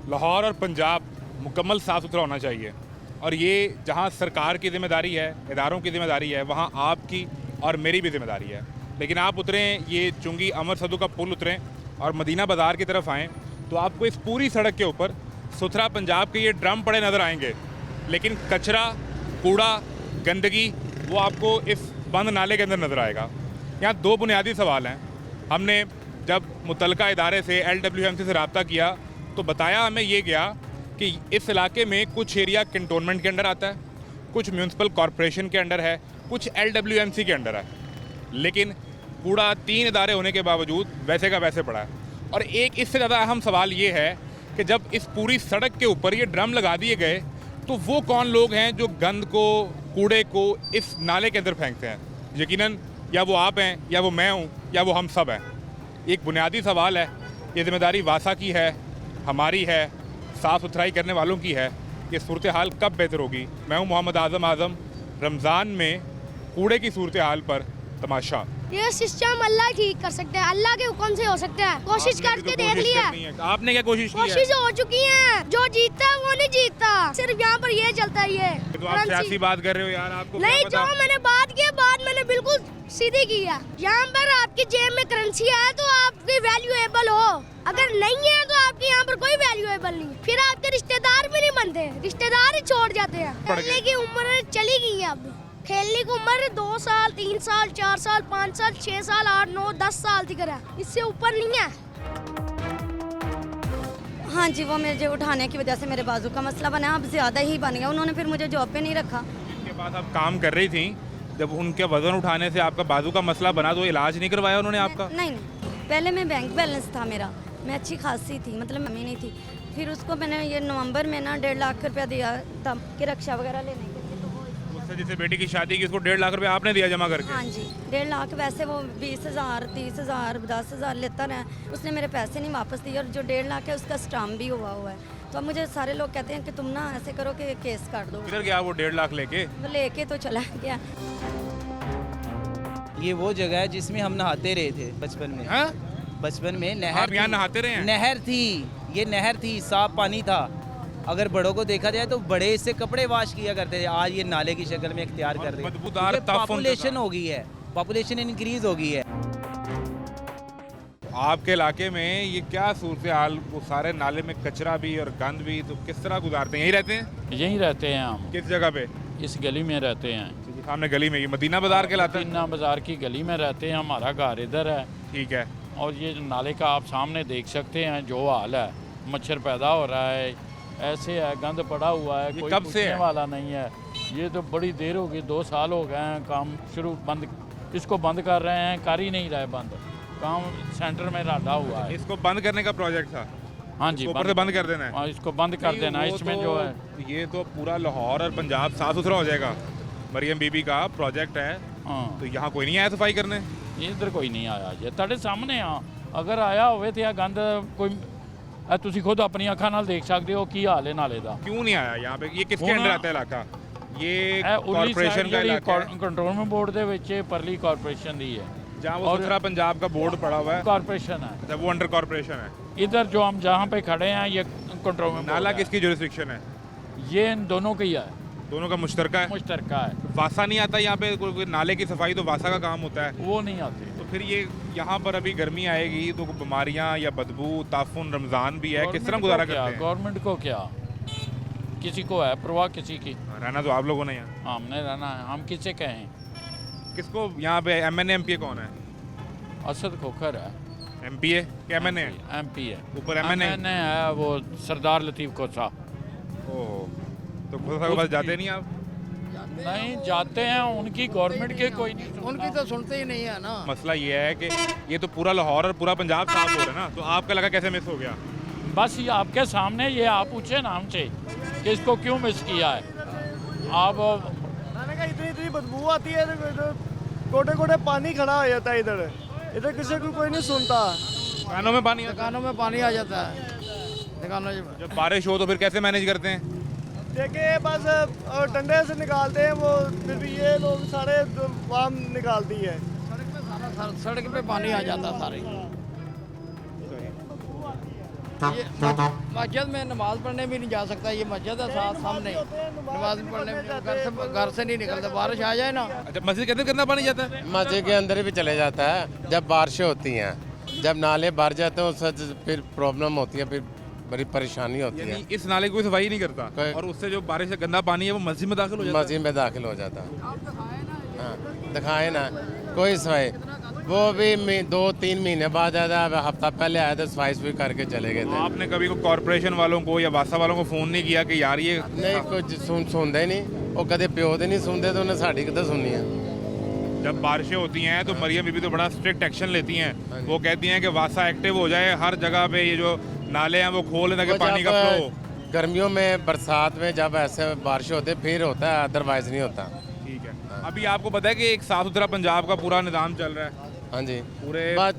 लाहौर और पंजाब मुकम्मल साफ़ सुथरा होना चाहिए और ये जहाँ सरकार की ज़िम्मेदारी है, इदारों की ज़िम्मेदारी है, वहाँ आपकी और मेरी भी ज़िम्मेदारी है। लेकिन आप उतरें ये चुंगी अमर सदू का पुल उतरें और मदीना बाज़ार की तरफ आएँ तो आपको इस पूरी सड़क के ऊपर सुथरा पंजाब के ये ड्रम पड़े नज़र आएंगे, लेकिन कचरा, कूड़ा, गंदगी वो आपको इस बंद नाले के अंदर नज़र आएगा। यहाँ दो बुनियादी सवाल हैं। हमने जब मुतलका इदारे से LWMC से रब्ता किया तो बताया हमें ये गया कि इस इलाके में कुछ एरिया कंटोनमेंट के अंडर आता है, कुछ म्यूनसिपल कॉरपोरेशन के अंडर है, कुछ LWMC के अंडर है, लेकिन कूड़ा 3 इदारे होने के बावजूद वैसे का वैसे पड़ा है। और एक इससे ज़्यादा अहम सवाल ये है कि जब इस पूरी सड़क के ऊपर ये ड्रम लगा दिए गए तो वो कौन लोग हैं जो गंद को, कूड़े को इस नाले के अंदर फेंकते हैं? यकीनन या वो आप हैं, या वो मैं हूँ, या वो हम सब हैं। एक बुनियादी सवाल है, ये जिम्मेदारी वासा की है, हमारी है, साफ़ सुथराई करने वालों की है। ये सूरत हाल कब बेहतर होगी? मैं हूँ मोहम्मद आज़म। रमज़ान में कूड़े की सूरत हाल पर तमाशा। ये सिस्टम अल्लाह ठीक कर सकते हैं, अल्लाह के हुक्म से हो सकता है। कोशिश करके देख लिया। आपने क्या कोशिश की है? कोशिश हो चुकी है, जो जीतता है वो नहीं जीतता, सिर्फ यहाँ पर ये चलता है। ये तो आप सियासी बात कर रहे हो यार, आपको नहीं, जो मैंने बात की बात मैंने बिल्कुल सीधी की है। यहाँ पर आपकी जेब में करेंसी है तो आपकी वैल्यूएबल हो, अगर नहीं है तो आपके यहाँ पर कोई वैल्यूएबल नहीं। फिर आपके रिश्तेदार भी नहीं बनते, रिश्तेदार ही छोड़ जाते हैं। खेलने की उम्र चली गई है, अब खेलने की उम्र 2 साल, 3 साल, 4 साल, 5 साल, 6 साल, 8, 9, 10 साल तक है, इससे ऊपर नहीं है। हाँ जी, वो मुझे उठाने की वजह से मेरे बाजू का मसला बना, अब ज्यादा ही बन गया। उन्होंने फिर मुझे जॉब पे नहीं रखा। इनके पास आप काम कर रही थी, जब उनके वजन उठाने से आपका बाजू का मसला बना तो इलाज नहीं करवाया उन्होंने आपका? नहीं, पहले मैं बैंक बैलेंस था मेरा, मैं अच्छी खासी थी, मतलब मम्मी नहीं थी। फिर उसको मैंने ये नवंबर में ना 1.5 लाख रुपया दिया था कि रक्षा वगैरह लेने के लिए। तो उससे जिसे बेटी की शादी की उसको 1.5 लाख रुपया आपने दिया जमा करके? हाँ जी, 1.5 लाख। वैसे वो 20,000, 30,000, 10,000 लेता रहा, उसने मेरे पैसे नहीं वापस दिए। और जो 1.5 लाख है उसका स्टाम्प भी हुआ है। तो अब मुझे सारे लोग कहते हैं कि तुम ना ऐसे करो कि केस काट दो। किधर गया वो 1.5 लाख लेके? वो लेके तो चला गया। ये वो जगह है जिसमें हम नहाते रहे थे बचपन में। हाँ? बचपन में आप नहर यहाँ थी। नहाते रहे हैं? नहर थी, ये नहर थी, साफ पानी था। अगर बड़ों को देखा जाए तो बड़े इससे कपड़े वाश किया करते थे, आज ये नाले की शक्ल में इख्तियार कर रहे हैं। बदबूदार क्योंकि ताफुन पॉपुलेशन हो गई है, पॉपुलेशन इंक्रीज हो गई है। आपके इलाके में ये क्या सूरत हाल, वो सारे नाले में कचरा भी और गंद भी, तो किस तरह गुजारते हैं? यहीं रहते हैं? यहीं रहते हैं हम, किस जगह पे? इस गली में रहते हैं। सामने गली में, ये मदीना बाजार कहलाता है? मदीना बाजार की गली में रहते हैं, हमारा घर इधर है। ठीक है। और ये नाले का आप सामने देख सकते हैं जो हाल है, मच्छर पैदा हो रहा है, ऐसे है, गंद पड़ा हुआ है, कोई कब से पूछने है? वाला नहीं है। ये तो बड़ी देर हो गई, 2 साल हो गए हैं। काम शुरू बंद, इसको बंद कर रहे हैं, कर ही नहीं रहे बंद। काम सेंटर में रखा हुआ है। इसको बंद करने का प्रोजेक्ट था? हाँ जी, ऊपर से बंद कर देना है? हाँ, इसको बंद कर नहीं, देना। वो इसमें तो, जो है ये तो पूरा लाहौर और पंजाब साफ सुथरा हो जाएगा। मरियम बीबी का प्रोजेक्ट है, हाँ, तो यहाँ कोई नहीं आया सफाई करने? इधर कोई नहीं आया। ये ਤੁਹਾਡੇ ਸਾਹਮਣੇ ਆ, अगर आया होवे तो गंद कोई ਤੁਸੀਂ खुद अपनी अखा नाल देख सकते हो की हाल है नाले का। क्यों नहीं आया यहाँ पे? ये किसके अंडर आता है इलाका? ये उरली कॉर्पोरेशन का इलाका है, कंट्रोलमेंट बोर्ड ਦੇ ਵਿੱਚ परली कॉर्पोरेशन दी है, जहाँ वो सुथरा पंजाब का बोर्ड पड़ा हुआ है। कॉर्पोरेशन है। अच्छा, वो अंडर कॉर्पोरेशन है। इधर जो हम जहाँ पे खड़े हैं ये कंट्रोलमेंट नाला किसकी जुरिस्डिक्शन है? ये इन दोनों की है, दोनों का मुश्तरका है। मुश्तरका है। वासा नहीं आता यहाँ पे? कोई नाले की सफाई तो वासा का काम होता है। वो नहीं आती। तो फिर ये यहाँ पर अभी गर्मी आएगी तो बीमारियाँ या बदबू, ताफुन, रमज़ान भी है, किस तरह गुजारा करते हैं? गवर्नमेंट को क्या, किसी को है परवाह किसी की? रहना तो आप लोगों ने यहाँ। हमने रहना है, हम किसे कहें? किसको यहाँ पे MNA MPA कौन है? असद खोखर है। MPA क्या MNA है? MP है। ऊपर MNA है वो सरदार लतीफ़ कोसा। ओह, तो खोसा के पास जाते नहीं आप? नहीं जाते हैं, उनकी गवर्नमेंट के कोई नहीं सुनता। उनकी तो सुनते ही नहीं है ना। मसला ये है कि ये तो पूरा लाहौर और पूरा पंजाब साफ हो रहा है ना, तो आपका लगा कैसे मिस हो गया? बस ये आपके सामने, ये आप पूछे ना हमसे कि इसको क्यों मिस किया है। आप मैंने कहा इतनी इतनी बदबू आती है, गोटे गोटे पानी खड़ा हो जाता है इधर, इधर किसी को कोई नहीं सुनता। कानों में पानी आता दुकानों में पानी आ जाता है, दुकानों में। है? जब बारिश हो तो फिर कैसे मैनेज करते हैं? देखिए बस डंडे से निकालते हैं वो, फिर भी ये लोग सारे वाम निकालती है। सड़क पे पानी आ जाता सारे। ये मस्जिद में नमाज पढ़ने भी नहीं जा सकता, ये मस्जिद है साथ सामने, नमाज पढ़ने में घर से नहीं निकलता, बारिश आ जाए ना। अच्छा, मस्जिद के अंदर कितना पानी जाता है? मस्जिद के अंदर भी चले जाता है जब बारिशें होती हैं, जब नाले भर जाते हैं उससे फिर प्रॉब्लम होती है, फिर बड़ी परेशानी होती है। यानी इस नाले की कोई सफाई नहीं करता कोई- और उससे जो बारिश से गंदा पानी है वो मस्जिद में दाखिल हो जाता है। मस्जिद में दाखिल हो जाता है। हाँ, दिखाए ना कोई सफाई, वो भी 2-3 महीने बाद आया, हफ्ता पहले आया तो सफाई करके चले गए थे। आपने कभी को कॉर्पोरेशन वालों को या वासा वालों को फोन नहीं किया कि यार ये नहीं कुछ सुनते ही नहीं, वो कदे प्यो दे नहीं सुनते तो उन्हें साड़ी कितना सुननी है। जब बारिशें होती हैं तो मरियम बीबी तो बड़ा स्ट्रिक्ट एक्शन लेती हैं। हाँ जी। वो कहती हैं कि वासा एक्टिव हो जाए, हर जगह पे ये जो नाले हैं वो खोल दें ताकि वो पानी जब का फ्लो। गर्मियों में बरसात में जब ऐसे बारिश होते फिर होता है, अदरवाइज नहीं होता। ठीक है, अभी आपको पता है कि एक साफ सुथरा पंजाब का पूरा निज़ाम चल रहा है हाँ जी, पूरे। बात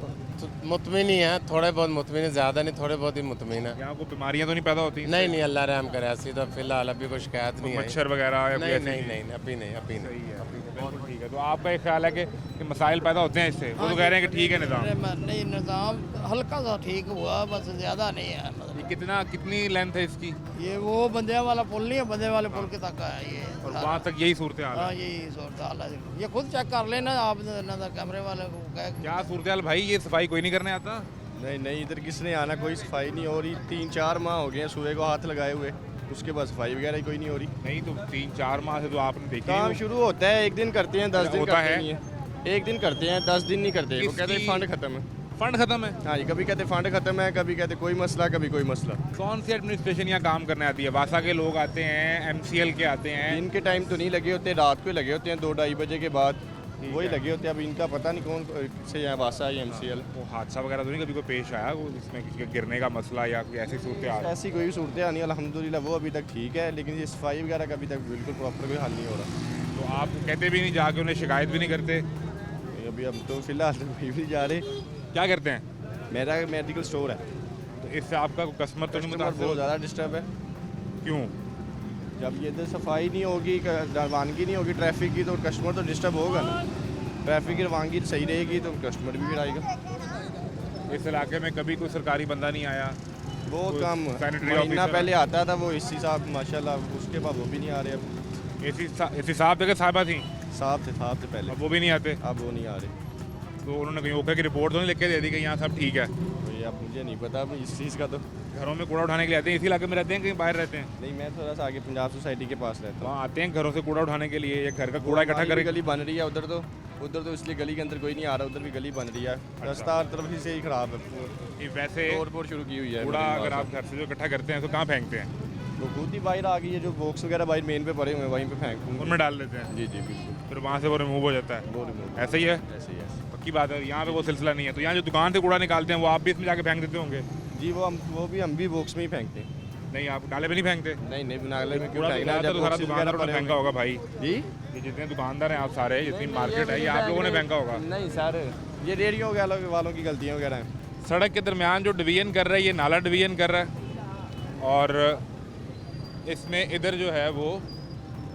मुतमिन ही है, थोड़े बहुत मुतमिन है, ज़्यादा नहीं, थोड़े बहुत ही मुतमिन है। यहाँ को बीमारियां तो नहीं पैदा होती? नहीं नहीं, अल्लाह रहम करे, ऐसी तो फिलहाल अभी कोई शिकायत नहीं है। मच्छर वगैरह या कोई नहीं ऐसी नहीं चीज़? नहीं, अभी नहीं, अभी सही नहीं। है, बिल्कुल ठीक है। तो आपका एक ख्याल है कि मसाइल पैदा होते हैं इससे? वो तो कह रहे हैं कि ठीक है निज़ाम। नहीं, निज़ाम हल्का सा ठीक हुआ, बस ज़्यादा नहीं है। ये कितनी लेंथ है इसकी? ये वो बंदे वाला पुल नहीं है, बंदे वाले पुल के तक है ये, और वहाँ तक यही सूरत हाल हाँ है? यही सूरत हाल है। ये खुद चेक कर लेना आप, नजर कैमरे वाले को कह। क्या सूरत हाल भाई? ये सफाई कोई नहीं करने आता? नहीं नहीं, इधर किसने आना, कोई सफाई नहीं हो रही। 3-4 माह हो गए हैं सूर्य को हाथ लगाए हुए, उसके बाद सफाई वगैरह ही कोई नहीं हो रही। नहीं तो 3-4 माह से तो आपने देखी काम ही शुरू होता है, एक दिन करते हैं, 10 दिन होता करते है? नहीं है। एक दिन करते हैं, 10 दिन नहीं करते। वो कहते हैं किसकी- फंड खत्म है। फंड खत्म है? हाँ जी, कभी कहते फंड खत्म है, कभी कहते कोई मसला, कभी कोई मसला। कौन सी एडमिनिस्ट्रेशन यहाँ काम करने आती है? वासा के लोग आते हैं, MCL के आते हैं? दिन के टाइम तो नहीं लगे होते, रात को ही लगे होते हैं 2-2:30 बजे के बाद, ठीक वही है। लगे होते हैं। अब इनका पता नहीं कौन से यहाँ वासा या MCL। वो हादसा वगैरह तो नहीं कभी कोई पेश आया वो इसमें किसी के गिरने का मसला या कोई ऐसी सूरत हाल? ऐसी कोई सूरत नहीं, अल्हम्दुलिल्लाह वो अभी तक ठीक है, लेकिन ये सफाई वगैरह का अभी तक बिल्कुल प्रॉपर कोई हल नहीं हो रहा। तो आप कहते भी नहीं जाके, उन्हें शिकायत भी नहीं करते? अभी हम तो फिलहाल तो कहीं भी नहीं जा रहे। क्या करते हैं? मेरा मेडिकल स्टोर है, तो इससे आपका कस्टमर तो नहीं कस्टमर बहुत मुतासर? ज़्यादा डिस्टर्ब है। क्यों? जब ये इधर सफाई नहीं होगी, रवानगी नहीं होगी ट्रैफिक की, तो कस्टमर तो डिस्टर्ब होगा ना। ट्रैफिक की रवानगी सही रहेगी तो कस्टमर भी फिर आएगा। इस इलाके में कभी कोई सरकारी बंदा नहीं आया? वो कोई काम sanitary महीना officer? पहले आता था वो इसी साहब, माशाल्लाह, उसके बाद वो भी नहीं आ रहे। अब ऐसी साहब जगह साहबा थी, साहब थे पहले, अब वो भी नहीं आते? अब वो नहीं आ रहे। तो उन्होंने कहीं ओके की रिपोर्ट तो नहीं लिख के दे दी कि यहाँ सब ठीक है? तो ये अब मुझे नहीं पता अब इस चीज़ का तो। घरों में कूड़ा उठाने के लिए आते हैं? इसी इलाके में रहते हैं, कहीं बाहर रहते हैं? नहीं, मैं थोड़ा सा आगे पंजाब सोसाइटी के पास रहता हूँ। वहाँ आते हैं घरों से कूड़ा उठाने के लिए, या घर का कूड़ा इकट्ठा हमारी भी करके? गली बन रही है उधर तो इसलिए गली के अंदर कोई नहीं आ रहा, उधर भी गली बन रही है। रास्ता हर तरफ ही से ही खराब है। ये वैसे रोड शुरू की हुई है। कूड़ा अगर आप घर से जो इकट्ठा करते हैं तो कहाँ फेंकते हैं? तो खुद ही बाहर आ गई है, जो बॉक्स वगैरह बाहर मेन पे पड़े हुए हैं वहीं पे फेंक दूंगा। उनमें डाल देते हैं? जी जी बिल्कुल, फिर वहाँ से वो रिमूव हो जाता है? वो रिमूव ऐसा ही है? ऐसे ही है। पक्की बात है, यहाँ पे वो सिलसिला नहीं है। तो यहाँ जो दुकान से कूड़ा निकालते हैं वो आप भी इसमें जाके फेंक देते होंगे? जी वो भी हम भी बॉक्स में ही फेंकते हैं। नहीं, आप नाले में नहीं फेंकते? नहीं नहीं, नाले में क्यों कूड़ा तो फेंकना ज़्यादातर जब तो सारा boxes दुकानदारों ने वगैरह फेंका होगा भाई। जी ये जितने दुकानदार हैं आप सारे, जितनी मार्केट है, ये आप लोगों ने फेंका होगा? नहीं सर, ये रेडियो वालों की गलतियाँ वगैरह हैं। सड़क के दरमियान जो डिवीजन कर रहा है, ये नाला डिवीजन कर रहा है, और इसमें इधर जो है वो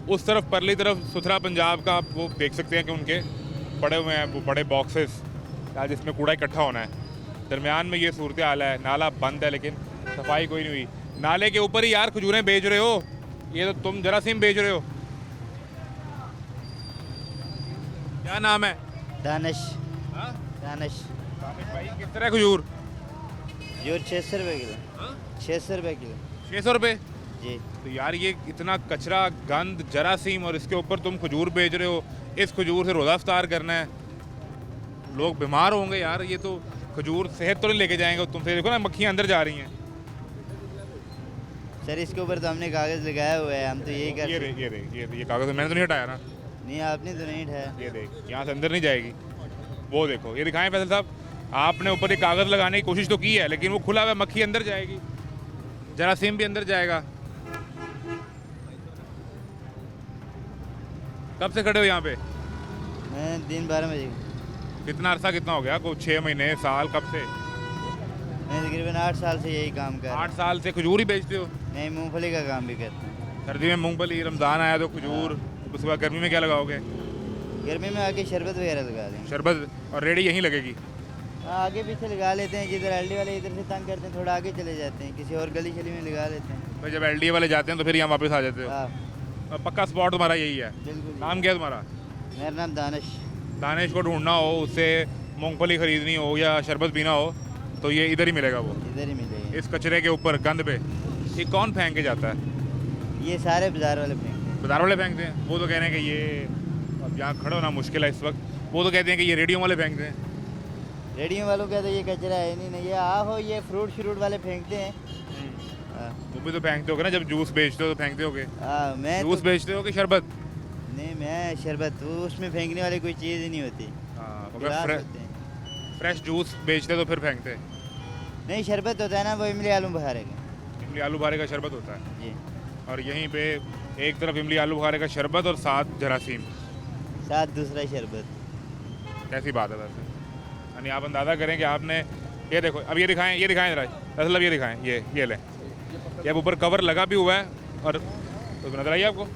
उस तरफ परली तरफ सुथरा पंजाब का आप वो देख सकते हैं कि उनके पड़े हुए हैं वो बड़े बॉक्सेस जिसमें कूड़ा इकट्ठा होना है। दरमियान में ये सूरत हाल है, नाला बंद है लेकिन सफाई कोई नहीं हुई। नाले के ऊपर ही यार खजूरें बेच रहे हो, ये तो तुम जरासीम बेच रहे हो। क्या नाम है? दानिश। हाँ? दानिश भाई किस तरह खजूर? जो 600 रुपये किलो। 600 रुपये किलो 600 रुपये? जी। तो यार ये इतना कचरा, गंद, जरासीम, और इसके ऊपर तुम खजूर बेच रहे हो। इस खजूर से रोज़ा इफ्तार करना है, लोग बीमार होंगे यार। ये तो खजूर सेहत तो नहीं लेके जाएंगे तुमसे। देखो ना मक्खियाँ अंदर जा रही हैं। सर इसके ऊपर तो हमने कागज़ लगाया हुआ है, हम तो यही कर ये सकते। देख, ये देख, ये कागज़ मैंने तो नहीं हटाया ना। नहीं आपने तो नहीं उठाया। ये देख, यहाँ से अंदर नहीं जाएगी। वो देखो, ये दिखाएं फैसल साहब, आपने ऊपर एक कागज़ लगाने की कोशिश तो की है, लेकिन वो खुला हुआ, मक्खी अंदर जाएगी, जरासीम भी अंदर जाएगा। कब से खड़े हो यहाँ पे? मैं दिन 12 बजे। कितना अरसा, कितना हो गया? को 6 महीने, साल, कब से? मैं तकरीबन 8 साल से यही काम कर रहा 8 साल से खजूर ही बेचते हो? हूँ। मैं मूंगफली का काम भी करता हूँ। सर्दी में मूंगफली, रमज़ान आया तो खजूर, उसके बाद गर्मी में क्या लगाओगे? गर्मी में आके शरबत वगैरह लगा दें। शरबत, और रेडी यहीं लगेगी? आगे पीछे लगा लेते हैं, जिधर एलडी वाले इधर से तंग करते हैं थोड़ा आगे चले जाते हैं, किसी और गली शली में लगा लेते हैं। तो जब एलडीए वाले जाते हैं तो फिर यहाँ वापस आ जाते हो? हाँ और पक्का स्पॉट तुम्हारा यही है? बिल्कुल। नाम क्या है तुम्हारा? मेरा नाम दानिश। दानिश को ढूंढना हो, उससे मूंगफली खरीदनी हो या शरबत पीना हो तो ये इधर ही मिलेगा वो, इधर ही मिलेगा। इस कचरे के ऊपर गंद पे। ये कौन फेंक के जाता है? ये सारे बाजार वाले फेंकते बाजार वाले फेंकते हैं। वो तो कह रहे हैं कि ये, अब यहाँ खड़ा होना मुश्किल है इस वक्त, वो तो कहते हैं कि ये रेडियो वाले फेंकते हैं। हैं। रेडियो वालों का तो ये कचरा है नहीं, ये हो ये फ्रूट श्रूट वाले फेंकते हैं। हाँ। वो भी तो फेंकते होगे ना, जब जूस बेचते हो तो फेंकते होगे। हाँ मैं जूस बेचते हो कि शरबत? नहीं मैं शरबत, वो उसमें फेंकने वाली कोई चीज़ ही नहीं होती। हाँ, गिलास अगर होते हैं। फ्रेश जूस बेचते तो फिर फेंकते। नहीं शरबत होता है ना, वो इमली आलू बहारे का। इमली आलू बुखारे का शरबत होता है। जी। और यहीं पे एक तरफ इमली आलू बुखारे का शरबत और साथ जरासीम। साथ दूसरा शरबत। कैसी बात है वैसे? यानी आप अंदाज़ा करें कि आपने, ये देखो, अब ये दिखाएं जरा, असल अब ये दिखाएं, ये लें, ये अब ऊपर कवर लगा भी हुआ है और तो नजर आई आपको,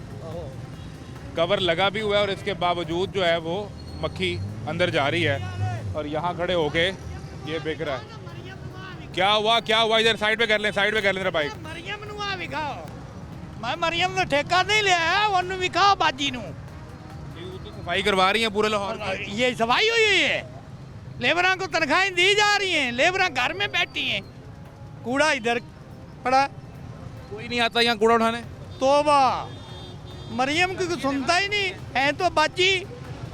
कवर लगा भी हुआ है और इसके बावजूद जो है वो मक्खी अंदर जा रही है और यहाँ खड़े होके ये बिक रहा है। क्या हुआ? इधर साइड पे कर लें जरा बाइक। मरियम ਨੂੰ ਆ ਵਿਖਾਓ, मैं मरियम ਦਾ ਠੇਕਾ नहीं लिया, ਉਹਨੂੰ ਵਿਖਾਓ ਬਾਜੀ ਨੂੰ। ये तो सफाई करवा रही हैं पूरे लाहौर की। ये सफाई हुई है, लेबरों को तनख्वाहें दी जा रही हैं, लेबर घर में बैठी हैं, कूड़ा इधर पड़ा। कोई नहीं आता यहाँ कूड़ा उठाने? तोबा, मरियम की कोई सुनता ही नहीं है, तो बाजी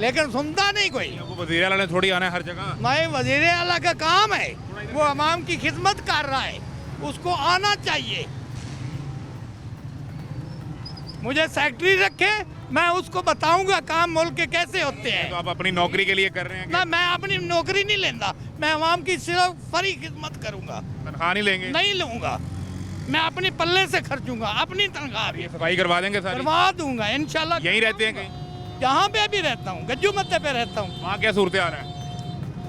लेकिन सुनता नहीं कोई। वो वज़ीर आला ने थोड़ी आना है हर जगह। मैं वजीर आला का काम है, वो अवाम की खिदमत कर रहा है, उसको आना चाहिए। मुझे सेक्रेटरी रखे, मैं उसको बताऊंगा काम मुल्क के कैसे होते हैं। तो आप अपनी नौकरी के लिए कर रहे हैं ना, मैं अपनी नौकरी नहीं लेता, मैं अवाम की सिर्फ फरी खिदमत करूंगा। तनख्वाह नहीं लेंगे? नहीं लूंगा, मैं अपने पल्ले से खर्चूंगा, अपनी तनख्वाह भी सफाई करवा देंगे सारी? करवा दूंगा इंशाल्लाह। यहीं रहते हैं कहीं? यहाँ पे भी रहता हूँ, गज्जू मत्ते पे रहता हूँ। वहाँ क्या सूरत हाल है?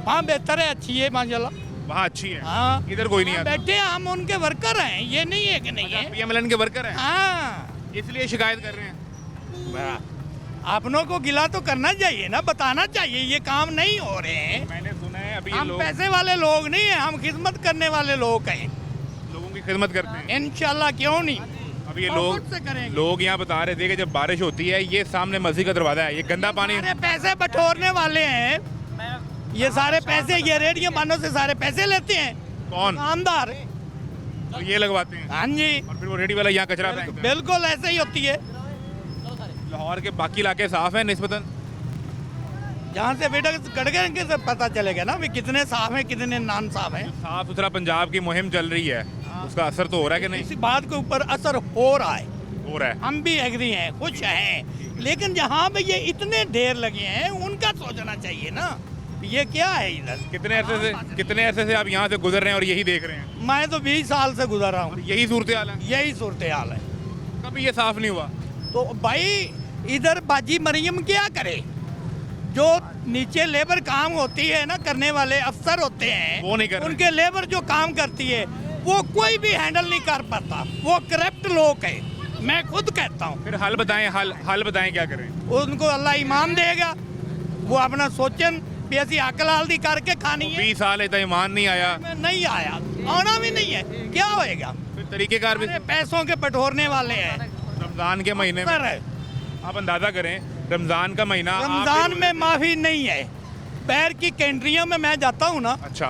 वहाँ बेहतर है, अच्छी है माशाल्लाह। वहाँ अच्छी है? हाँ, इधर कोई नहीं वहाँ आता? बैठे हैं, हम उनके वर्कर हैं, ये नहीं है कि नहीं है। पीएमएलएन के वर्कर हैं? हाँ, इसलिए शिकायत कर रहे हैं? अपनों को गिला तो करना चाहिए ना, बताना चाहिए ये काम नहीं हो रहे हैं। मैंने सुना है अभी ये हम लोग पैसे वाले लोग नहीं हैं, हम खिदमत करने वाले लोग हैं। लोगों की खिदमत करते हैं। इंशाल्लाह, क्यों नहीं। अब ये मोहब्बत से करेंगे। लोग यहाँ बता रहे थे कि जब बारिश होती है, ये सामने मस्जिद का दरवाजा है, ये गंदा पानी। सारे पैसे बटोरने वाले हैं, ये सारे पैसे, ये रेडियो मानों से सारे पैसे लेते हैं। कौन? आमदार। तो ये लगवाते हैं? हाँ जी, और फिर वो रेडी वाला यहाँ कचरा फेंकता है। बिल्कुल ऐसे ही होती है। लाहौर के बाकी इलाके साफ हैं निस्बतन? जहाँ से बेटा गड़गड़ से पता चलेगा ना भी कितने साफ हैं, कितने नान साफ हैं। साफ सुथरा पंजाब की मुहिम चल रही है, उसका असर तो हो रहा है कि नहीं? इसी बात के ऊपर असर हो रहा है, हो रहा है। हम भी एग्री हैं, खुश हैं, लेकिन जहाँ पे ये इतने ढेर लगे हैं उनका सोचना चाहिए ना, ये क्या है इधर। कितने अरसे से आप यहाँ से गुजर रहे हैं और यही देख रहे हैं? मैं तो 20 साल से गुजर रहा हूँ। यही सूरत हाल है? यही सूरत हाल है। कभी ये साफ नहीं हुआ? तो भाई इधर बाजी मरियम क्या करे, जो नीचे लेबर काम होती है ना, करने वाले अफसर होते हैं, वो नहीं कर रहे। उनके लेबर जो काम करती है वो कोई भी हैंडल नहीं कर पाता, वो करप्ट लोग है, मैं खुद कहता हूँ। फिर हल बताएं, हल बताएं क्या करें? उनको अल्लाह ईमान देगा, वो अपना सोचन भी ऐसी अकल हल्दी करके खानी है। 20 साल है, ईमान नहीं आया? नहीं आया, आना भी नहीं है, क्या होएगा। फिर तरीकेकार भी पैसों के बटोरने वाले हैं। रमजान के महीने में आप अंदाजा करें, रमजान का महीना, रमजान में माफी नहीं है। बैर की कैंट्रियों में मैं जाता हूँ ना, अच्छा,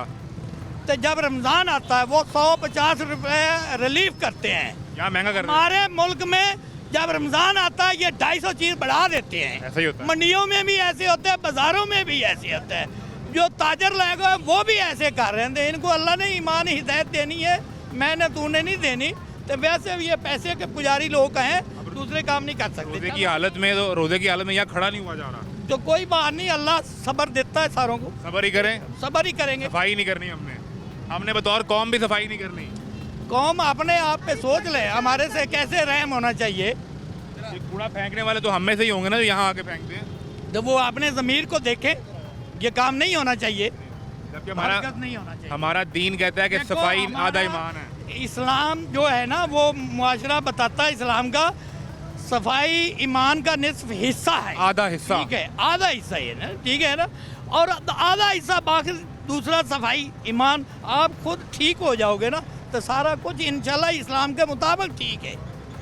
तो जब रमजान आता है वो 150 रुपए रिलीफ करते हैं। यहाँ महंगा कर रहे हैं? हमारे मुल्क में जब रमजान आता है ये 250 चीज बढ़ा देते हैं। ऐसा ही होता है? मंडियों में भी ऐसे होते हैं, बाजारों में भी ऐसे होते हैं, जो ताजर लोग हैं वो भी ऐसे कर रहे हैं। इनको अल्लाह ने ईमान हिदायत देनी है, मैंने तूने नहीं देनी। तो वैसे ये पैसे के पुजारी लोग हैं, दूसरे काम नहीं कर सकते। रोजे की हालत में, तो रोजे की हालत में यहाँ खड़ा नहीं हुआ जा रहा। तो कोई बात नहीं, अल्लाह सब्र देता है सारों को, सबर ही करें, सब्र ही करेंगे। सफाई नहीं करनी हमने बतौर कौम भी सफाई नहीं करनी। कौम अपने आप पे सोच ले, हमारे से कैसे रहम होना चाहिए। ये कूड़ा फेंकने वाले तो हम में से ही होंगे ना, जो यहाँ आके फेंकते हैं। जब वो अपने ज़मीर को देखें, ये काम नहीं होना चाहिए, जबकि हरकत नहीं होना चाहिए। हमारा दीन कहता है कि देखो, सफाई हमारा आधा ईमान है। इस्लाम जो है ना, वो मुआशरा बताता है इस्लाम का, सफाई ईमान का निस्फ हिस्सा है, आधा हिस्सा। ठीक है, आधा हिस्सा है ना, ठीक है ना, और आधा हिस्सा बाकी दूसरा सफाई ईमान, आप खुद ठीक हो जाओगे ना तो सारा कुछ इंशाल्लाह इस्लाम के मुताबिक ठीक है।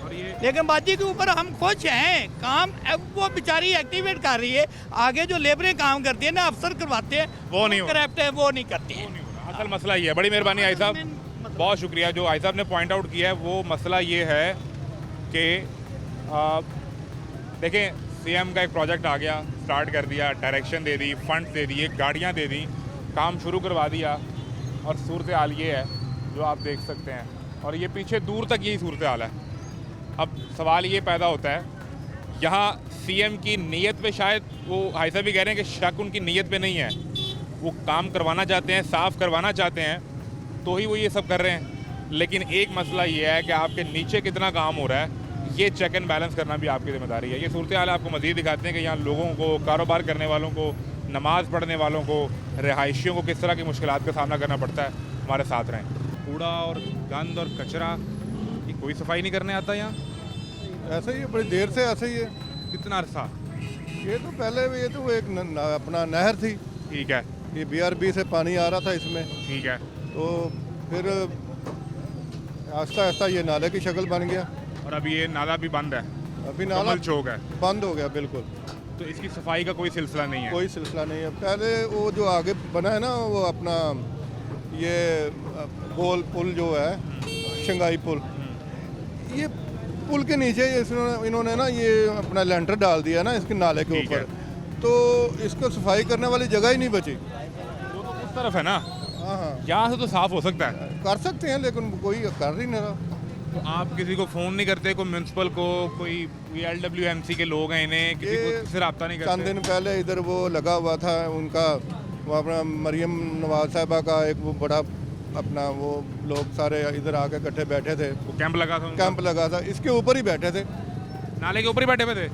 और ये लेकिन बाजी के ऊपर हम खुश हैं, काम अब वो बेचारी एक्टिवेट कर रही है, आगे जो लेबरें काम करती है ना अफसर करवाते हैं वो नहीं हो रहा। करप्ट है, वो नहीं करती हैं। असल मसला ये है। बड़ी मेहरबानी आई साहब, बहुत शुक्रिया। जो आई साहब ने पॉइंट आउट किया है वो मसला ये है कि देखें, सीएम का एक प्रोजेक्ट आ गया, स्टार्ट कर दिया, डायरेक्शन दे दी, फंड्स दे दिए, गाड़ियाँ दे दी, काम शुरू करवा दिया, और सूरत हाल ये है जो आप देख सकते हैं, और ये पीछे दूर तक यही सूरत हाल है। अब सवाल ये पैदा होता है, यहाँ सीएम की नीयत पे शायद वो भाई साहब भी कह रहे हैं कि शक उनकी नीयत पे नहीं है, वो काम करवाना चाहते हैं, साफ़ करवाना चाहते हैं, तो ही वो ये सब कर रहे हैं। लेकिन एक मसला ये है कि आपके नीचे कितना काम हो रहा है, ये चेक एंड बैलेंस करना भी आपकी जिम्मेदारी है। ये सूरत हाल आपको मज़ीद दिखाते हैं कि यहाँ लोगों को, कारोबार करने वालों को, नमाज़ पढ़ने वालों को, रिहायशियों को किस तरह की मुश्किलात का सामना करना पड़ता है। हमारे साथ रहें। कूड़ा और गंद और कचरा, ये कोई सफाई नहीं करने आता यहाँ? ऐसे ही है, बड़ी देर से ऐसे ही है। कितना अरसा? ये तो पहले भी, ये तो एक अपना नहर थी, ठीक है, ये BRB से पानी आ रहा था इसमें, ठीक है। तो फिर आहिस्ता आहिस्ता ये नाले की शक्ल बन गया। और अभी ये नाला भी बंद है, अभी नाला कमल चौक है, बंद हो गया बिल्कुल, तो इसकी सफाई का कोई सिलसिला नहीं है। कोई सिलसिला नहीं है। पहले वो जो आगे बना है ना, वो अपना ये गोल पुल जो है, शंघाई पुल, ये पुल के नीचे इन्होंने ना ये अपना लेंटर डाल दिया ना इसके नाले के ठीक ऊपर, तो इसको सफाई करने वाली जगह ही नहीं बची। वो तो उस तरफ है ना, हाँ हाँ, यहाँ से तो साफ हो सकता है। कर सकते हैं लेकिन कोई कर ही नहीं रहा। तो आप किसी को फ़ोन नहीं करते, कोई म्यूनसिपल को, कोई LWMC के लोग हैं, इन्हें किसी को किसी से रब्ता नहीं चंद करते? दिन पहले इधर वो लगा हुआ था उनका, वो अपना मरियम नवाज साहबा का एक वो बड़ा अपना, वो लोग सारे इधर आके इकट्ठे बैठे थे, वो कैंप लगा था उनका? कैंप लगा था, इसके ऊपर ही बैठे थे, नाले के ऊपर ही बैठे हुए थे?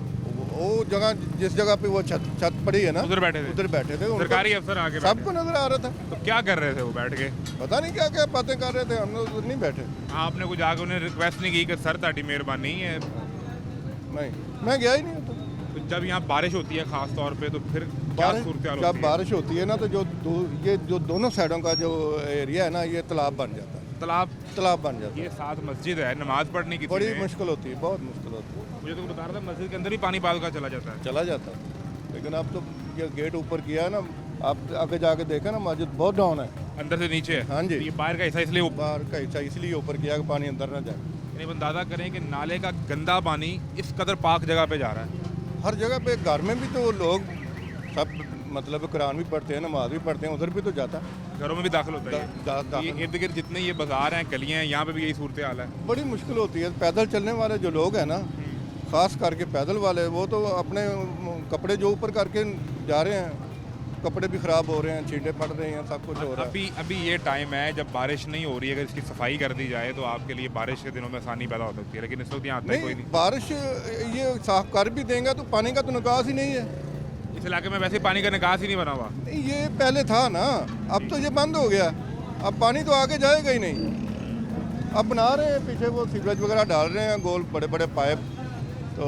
वो जगह जिस जगह पे वो छत पड़ी है ना, उधर बैठे थे? उधर बैठे थे। उनको सरकारी अफसर आगे बैठे? सबको नजर आ रहा था। तो क्या कर रहे थे वो बैठ के? पता नहीं क्या क्या बातें कर रहे थे, हम लोग उधर नहीं बैठे। आपने कुछ आगे उन्हें रिक्वेस्ट नहीं की कि सर ताड़ी मेहरबानी है? नहीं, मैं गया ही नहीं। तो जब यहाँ बारिश होती है ख़ास तौर पे, तो फिर क्या सूरत हाल जब होती है? बारिश होती है ना, तो ये जो दोनों साइडों का जो एरिया है ना, ये तालाब बन जाता है, तालाब बन जाता है। ये साथ मस्जिद है, नमाज पढ़ने की बड़ी मुश्किल होती है, बहुत मुश्किल होती है। मुझे तो बता रहा था मस्जिद के अंदर ही पानी पाल का चला जाता है। चला जाता है, लेकिन अब तो ये गेट ऊपर किया है ना, आप आगे जाके देखा ना, मस्जिद बहुत डाउन है, अंदर से नीचे है। हाँ जी। तो ये बाहर का हिस्सा इसलिए बाहर का हिस्सा इसलिए ऊपर किया कि पानी अंदर ना जाए। यानी अंदाजा करें कि नाले का गंदा पानी इस कदर पाक जगह पे जा रहा है। हर जगह पे, घर में भी तो लोग सब मतलब कुरान भी पढ़ते हैं, नमाज भी पढ़ते हैं, उधर भी तो जाता है, घरों में भी दाखिल होता है। ये इर्द गिर्द जितने ये बाजार हैं, गलियाँ हैं, यहाँ पे भी यही सूरत हाल है। बड़ी मुश्किल होती है। पैदल चलने वाले जो लोग हैं ना, खास करके पैदल वाले, वो तो अपने कपड़े जो ऊपर करके जा रहे हैं, कपड़े भी ख़राब हो रहे हैं, छींटे पड़ रहे हैं, सब कुछ हो रहा है। अभी ये टाइम है जब बारिश नहीं हो रही है, अगर इसकी सफाई कर दी जाए तो आपके लिए बारिश के दिनों में आसानी पैदा हो सकती है, लेकिन इस वक्त यहाँ आता है कोई नहीं, नहीं। बारिश ये साफ कर भी देंगे तो पानी का तो निकास ही नहीं है। इस इलाके में वैसे पानी का निकास ही नहीं बना हुआ। नहीं, ये पहले था ना, अब तो ये बंद हो गया, अब पानी तो आगे जाएगा ही नहीं। अब बना रहे हैं पीछे, वो सीवरेज वगैरह डाल रहे हैं, गोल बड़े बड़े पाइप, तो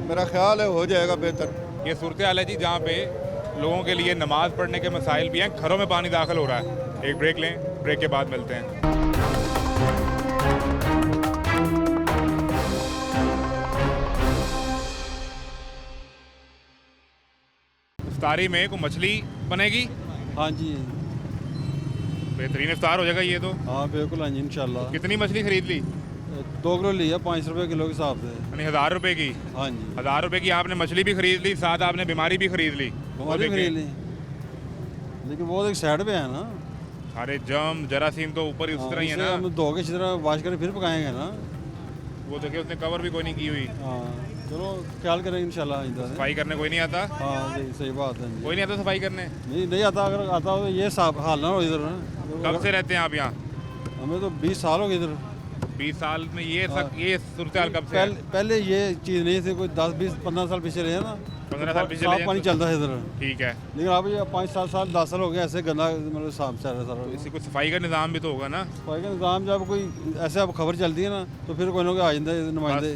मेरा ख्याल है हो जाएगा बेहतर। ये सूरत हाल है जी, जहाँ पे लोगों के लिए नमाज पढ़ने के मसाइल भी हैं, घरों में पानी दाखिल हो रहा है। एक ब्रेक लें, ब्रेक के बाद मिलते हैं। इफ्तारी में कोई मछली बनेगी? हाँ जी, बेहतरीन इफ्तार हो जाएगा ये तो। हाँ बिल्कुल, हाँ जी इंशाल्लाह। कितनी मछली खरीद ली? 2 किलो लिया 5 रुपये किलो के हिसाब से। यानी 1000 रुपए की? हाँ जी, 1000 रुपए की आपने मछली भी खरीद ली, साथ आपने बीमारी भी खरीद ली। हमारी खरीद ली, लेकिन वो एक साइड पे है ना, सारे जर्म जरासीम तो ऊपर ही उस तरह ही है इसे ना। हम धो के अच्छी तरह वाश करके फिर पकाएंगे ना। वो देखिए उसने कवर भी कोई नहीं की हुई। हाँ चलो ख्याल करेंगे इंशाल्लाह आइंदा से। सफाई करने कोई नहीं आता? हाँ जी सही बात है जी। कोई नहीं आता सफाई करने? नहीं आता, अगर आता हो तो ये साफ हाल ना हो इधर ना। कब से रहते हैं आप यहाँ? हमें तो 20 साल हो गए इधर। 20 साल में ये सूरत हाल कब से है? पहले ये चीज़ नहीं थी, कोई 10 20 15 साल पीछे रहे ना, 15 साल पीछे साफ ले पानी जाए चलता है इधर। ठीक है, लेकिन अब ये 5 7 साल 10 साल हो गए ऐसे गंदा, मतलब साफ चल रहा है सारा। इसी को सफाई का निज़ाम भी तो होगा ना? सफाई का निज़ाम, जब कोई ऐसे अब खबर चलती है ना, तो फिर कोई ना कोई आ जाता है नुमाइंदे।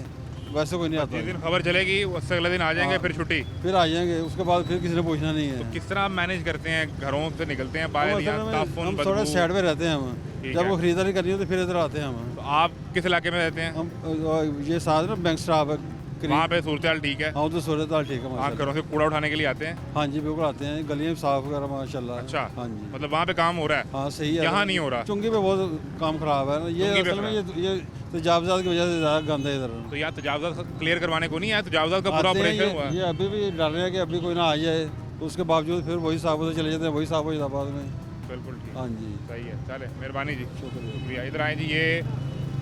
वैसे कोई नहीं आता जिस दिन खबर चलेगी उससे अगले दिन आ जाएंगे, हाँ। फिर छुट्टी। फिर आ जाएंगे, उसके बाद फिर किसी ने पूछना नहीं है। तो किस तरह आप मैनेज करते हैं, घरों से निकलते हैं बाहर, या ताफुन, हम थोड़ा बदबू? साइड में रहते हैं हम, ठीक जब है। वो खरीदारी करनी है तो फिर इधर आते हैं हम। तो आप किस इलाके में रहते हैं? हम ये साथ में बैंक स्टाफ है करीब। वहाँ पे सूरत हाल ठीक है? हाँ तो सूरत हाल ठीक है आप माशाल्लाह। घरों से कूड़ा उठाने के लिए आते हैं? हाँ जी बिल्कुल आते हैं, गलियाँ भी साफ वगैरह माशाल्लाह। अच्छा, हाँ जी, मतलब वहाँ पे काम हो रहा है? हाँ सही है। यहाँ नहीं हो रहा? चुंगी पे बहुत काम खराब है ना, ये चुंगी पे असल में ये तजावजात की वजह से ज़्यादा गंद है इधर। तो यहाँ तजावजात क्लियर करवाने को नहीं आया? तजावजात का पूरा आते हैं, ऑपरेशन हुआ है? ये अभी भी डर रहे हैं कि अभी कोई ना आ जाए, तो उसके बावजूद फिर वही साफ होते चले जाते हैं, वही साफ हो जाता है बाद में। बिल्कुल ठीक, हाँ जी, सही है। चले, मेहरबानी जी, शुक्रिया। शुक्रिया। इधर आए जी, ये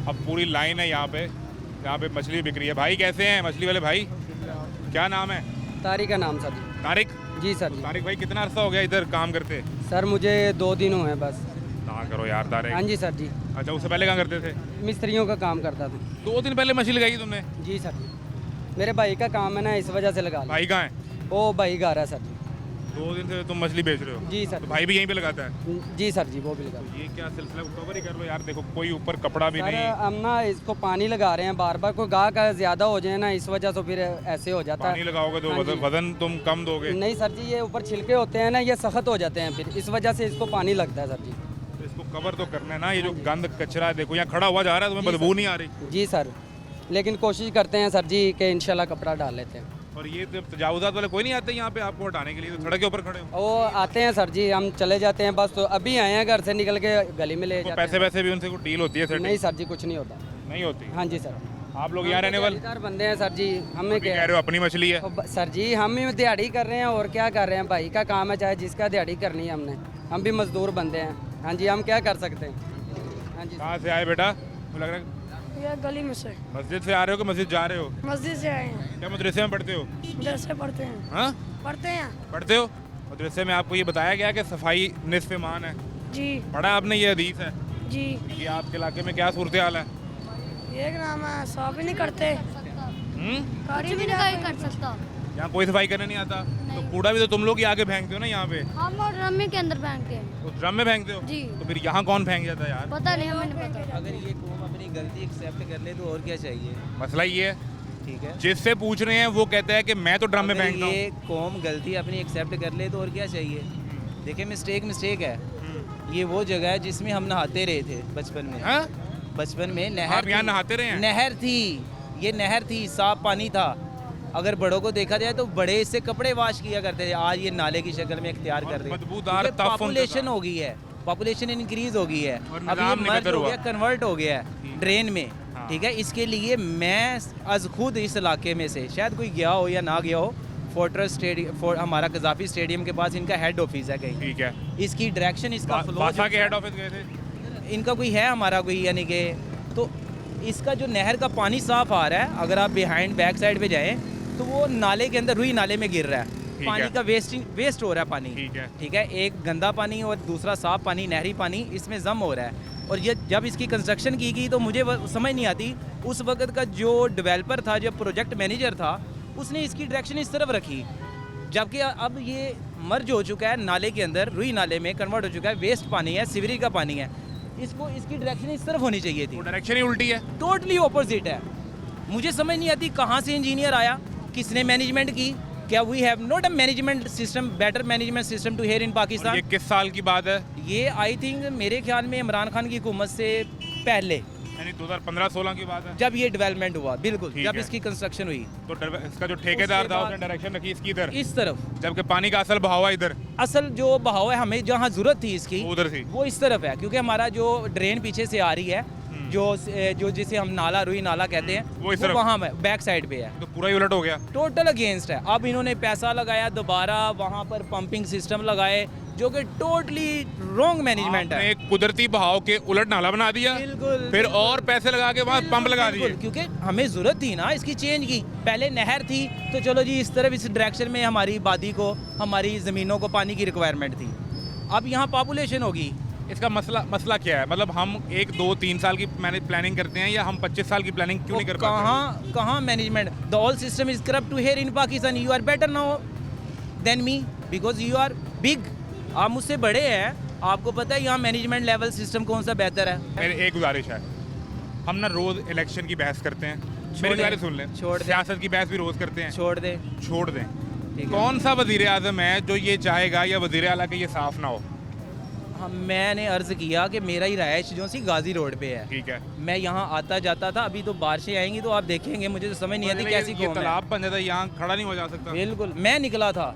अब पूरी लाइन है यहाँ पे, यहाँ पे मछली बिक रही है। भाई कैसे हैं मछली वाले भाई? क्या नाम है? तारिक का नाम सर जी। तारिक? जी सर जी। तारिक भाई कितना अर्सा हो गया इधर काम करते? सर मुझे 2 दिन हुए हैं बस। ना करो यार तारिक। हाँ जी सर जी। अच्छा, उससे पहले कहाँ करते थे? मिस्त्रियों का काम करता था। 2 दिन पहले मछली लगाई तुमने? जी सर जी, मेरे भाई का काम है ना, इस वजह से लगा लिया। भाई कहाँ है? वो भाई गा रहा है सर जी। 2 दिन से तुम मछली बेच रहे हो? जी सर। तो भाई भी यहीं पे लगाता है? जी सर जी, वो भी लगा। ये क्या सिलसिला, कवर ही कर लो यार। देखो कोई ऊपर कपड़ा भी सर नहीं। हम ना इसको पानी लगा रहे हैं बार बार, कोई गाह का ज़्यादा हो जाए ना, इस वजह से फिर ऐसे हो जाता पानी है। लगाओगे तो हाँ जी। वजन तुम कम दोगे? नहीं सर जी, ये ऊपर छिलके होते हैं ना, ये सख्त हो जाते हैं, फिर इस वजह से इसको पानी लगता है सर जी। तो इसको कवर तो करना है ना। ये जो गंद कचरा है, देखो यहाँ खड़ा हुआ जा रहा है, तुम्हें जी बदबू सर। नहीं आ रही? जी सर, लेकिन कोशिश करते हैं सर जी कि इंशाल्लाह कपड़ा डाल लेते हैं। और ये तो तजावुजात वाले कोई नहीं आते यहाँ पे आपको हटाने के लिए? तो सड़क के ऊपर खड़े हो? वो आते हैं सर जी, हम चले जाते हैं बस। तो अभी आए हैं घर से निकल के, गली में ले तो जाते पैसे वैसे भी उनसे कोई डील होती है? सेटिंग नहीं सर जी, कुछ नहीं होता। नहीं होती? हाँ जी सर। आप लोग यहाँ रहने वाले दिहाड़ीदार बंदे हैं सर जी, हमें अभी कह क्या रहे हो अपनी मछली है? सर जी, हम भी दिहाड़ी कर रहे हैं और क्या कर रहे हैं, भाई का काम है, चाहे जिसका दिहाड़ी करनी है हमने, हम भी मजदूर बंदे हैं। हाँ जी, हम क्या कर सकते हैं। हाँ जी। कहाँ से आए बेटा? मुझे लग रहा है ये गली में से, मस्जिद से आ रहे हो कि मस्जिद जा रहे हो? मस्जिद से आए हैं। क्या मदरसे में पढ़ते हो? मदरसे पढ़ते हैं। हाँ, पढ़ते हैं पढ़ते हो? मदरसे में आपको ये बताया गया कि सफाई निस्फ ईमान है? जी। पढ़ा आपने, ये हदीस है? जी। ये आपके इलाके में क्या सूरत हाल है? एक नाम है, साफ ही नहीं करते, हम्म? कुछ भी नहीं कर सकता। यहाँ कोई सफाई करने नहीं आता? तो कूड़ा भी तो तुम लोग ही आके फेंकते हो ना यहाँ पे? हम और रम्मी के अंदर फेंक के। तो ड्रम में फेंकते हो? जी। तो फिर यहाँ कौन फेंक जाता है यार? पता नहीं, हमें नहीं पता। अगर ये कौम अपनी गलती एक्सेप्ट कर ले तो और क्या चाहिए? मसला ये है, ठीक है, जिससे पूछ रहे हैं वो कहता है कि मैं तो ड्रम में अगर फेंकता हूँ। ये कौम गलती अपनी एक्सेप्ट कर ले तो और क्या चाहिए? देखिए मिस्टेक है। ये वो जगह है जिसमें हम नहाते रहे थे बचपन में। हाँ? बचपन में नहर आप यहाँ थी। नहाते रहे हैं? नहर थी, ये नहर थी, साफ पानी था। अगर बड़ों को देखा जाए तो बड़े इससे कपड़े वॉश किया करते थे, आज ये नाले की शक्ल में इख्तियार और कर रहे हैं। बदबूदार क्योंकि ताफुन पॉपुलेशन का। हो गई है, पॉपुलेशन इंक्रीज हो गई है, और अब ये निज़ाम नहीं मर्ज बेहतर हो हुआ। गया, कन्वर्ट हो गया है ड्रेन में। हाँ। ठीक है, इसके लिए मैं आज खुद इस इलाके में से, शायद कोई गया हो या ना गया हो, फोर्ट्रेस स्टेडियम, हमारा कज़ाफ़ी स्टेडियम के पास इनका हेड ऑफिस है कहीं। ठीक है। इसकी डायरेक्शन, इसका फ्लो बासा के हेड ऑफिस गए थे? इनका कोई है, हमारा कोई, यानी कि तो इसका जो नहर का पानी साफ आ रहा है, अगर आप बिहाइंड बैक साइड पे जाएं तो वो नाले के अंदर, रुई नाले में गिर रहा है। पानी है। का वेस्ट हो रहा है पानी। ठीक है। ठीक है, एक गंदा पानी और दूसरा साफ पानी, नहरी पानी, इसमें जम हो रहा है। और ये जब इसकी कंस्ट्रक्शन की गई तो मुझे समझ नहीं आती, उस वक्त का जो डेवलपर था, जो प्रोजेक्ट मैनेजर था, उसने इसकी डायरेक्शन इस तरफ रखी, जबकि अब ये मर्ज हो चुका है नाले के अंदर, रुई नाले में कन्वर्ट हो चुका है, वेस्ट पानी है, सीवरेज का पानी है। इसको, इसकी डायरेक्शन इस तरफ होनी चाहिए थी। वो डायरेक्शन ही उल्टी है। टोटली ऑपोजिट है। मुझे समझ नहीं आती कहाँ से इंजीनियर आया, किसने मैनेजमेंट की। क्या we have not a management system, better management system to here in और पाकिस्तान? ये किस साल की बात है? ये आई थिंक मेरे ख्याल में इमरान खान की हुकूमत से पहले, यानी 2015-16 की बात है? जब ये डेवलपमेंट हुआ, बिल्कुल ठीक जब है। इसकी कंस्ट्रक्शन हुई। तो इसका जो ठेकेदार उसके था बाद- उसने डायरेक्शन रखी इसकी इधर, इस तरफ, जबकि पानी का असल बहाव है इधर, असल जो बहाव है, हमें जहाँ ज़रूरत थी इसकी वो उधर थी। वो इस तरफ है, क्योंकि हमारा जो ड्रेन पीछे से आ रही है, जो जिसे हम नाला, रुई नाला कहते हैं, वो इस तरफ। वहाँ बैक साइड पे है। तो पूरा ही उलट हो गया। टोटल अगेंस्ट है। अब इन्होंने पैसा लगाया, दोबारा वहाँ पर पंपिंग सिस्टम लगाए, जो कि टोटली रॉन्ग मैनेजमेंट आपने है। एक कुदरती बहाव के उलट नाला बना दिया, बिल्कुल। फिर और पैसे लगा के वहाँ पंप लगा दिए। बिल्कुल, क्योंकि हमें ज़रूरत थी ना इसकी चेंज की। पहले नहर थी तो चलो जी इस तरफ, इस डायरेक्शन में हमारी आबादी को, हमारी ज़मीनों को पानी की रिक्वायरमेंट थी। अब यहाँ पॉपुलेशन होगी। इसका मसला क्या है? मतलब हम 1, 2, 3 साल की प्लानिंग करते हैं, या हम 25 साल की प्लानिंग क्यों नहीं कर पाते? कहाँ management? The whole system is corrupt to here in Pakistan. You are better now than me because you are big. आप मुझसे बड़े हैं, आपको पता है यहाँ मैनेजमेंट लेवल सिस्टम कौन सा बेहतर है। मेरी एक गुजारिश है, हम ना रोज़ इलेक्शन की बहस करते हैं, मेरी दें। बारे सुन लें, छोड़ दें। सियासत की बहस भी रोज करते हैं, छोड़ दे। छोड़ दें। ठीक है। कौन सा वजीर आजम है जो ये चाहेगा या वजीर आला के ये साफ ना हो? हाँ, मैंने अर्ज़ किया कि मेरा ही रहायश जो सी गाजी रोड पे है, ठीक है, मैं यहाँ आता जाता था। अभी तो बारिशें आएंगी तो आप देखेंगे, मुझे तो समझ नहीं आती कैसी ये कौम है। तालाब बन जाता है, यहाँ खड़ा नहीं हो जा सकता। बिल्कुल, मैं निकला था,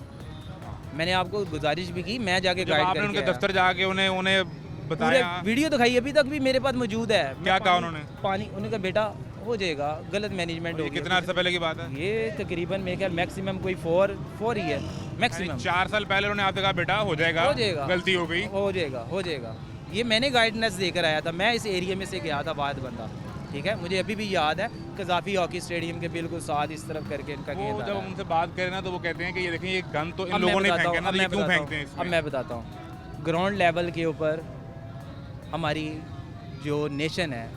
मैंने आपको गुजारिश भी की, मैं जाके जब गाइड आपने करके उनके आया। दफ्तर जाके उन्हें पूरे बताया, वीडियो दिखाई अभी तक भी मेरे पास मौजूद है। क्या मैं कहा पानी- उन्होंने? पानी उन्होंने कहा बेटा हो जाएगा, गलत मैनेजमेंट ये हो कितना अर्सा पहले की बात है? ये तकरीबन मेरे ख्याल मैक्सिमम कोई फोर ही है मैक्सिमम। 4 साल पहले उन्होंने आपसे कहा बेटा हो जाएगा, हो जाएगा, गलती हो गई, हो जाएगा। ये मैंने गाइडेंस देकर आया था, मैं इस एरिया में से गया था बाद बंदा, ठीक है। मुझे अभी भी याद है कजाफी हॉकी स्टेडियम के बिल्कुल साथ इस तरफ करके इनका वो गेंद आ जब रहा है। उनसे बात करें ना तो वो कहते हैं कि ये देखें ये गन तो इन अब मैं लोगों ने बताता फेंके हूँ, ना, अब तो ये मैं क्यों बताता फेंकते हैं हूँ, इसमें? अब मैं बताता हूँ। ग्राउंड लेवल के ऊपर हमारी जो नेशन है,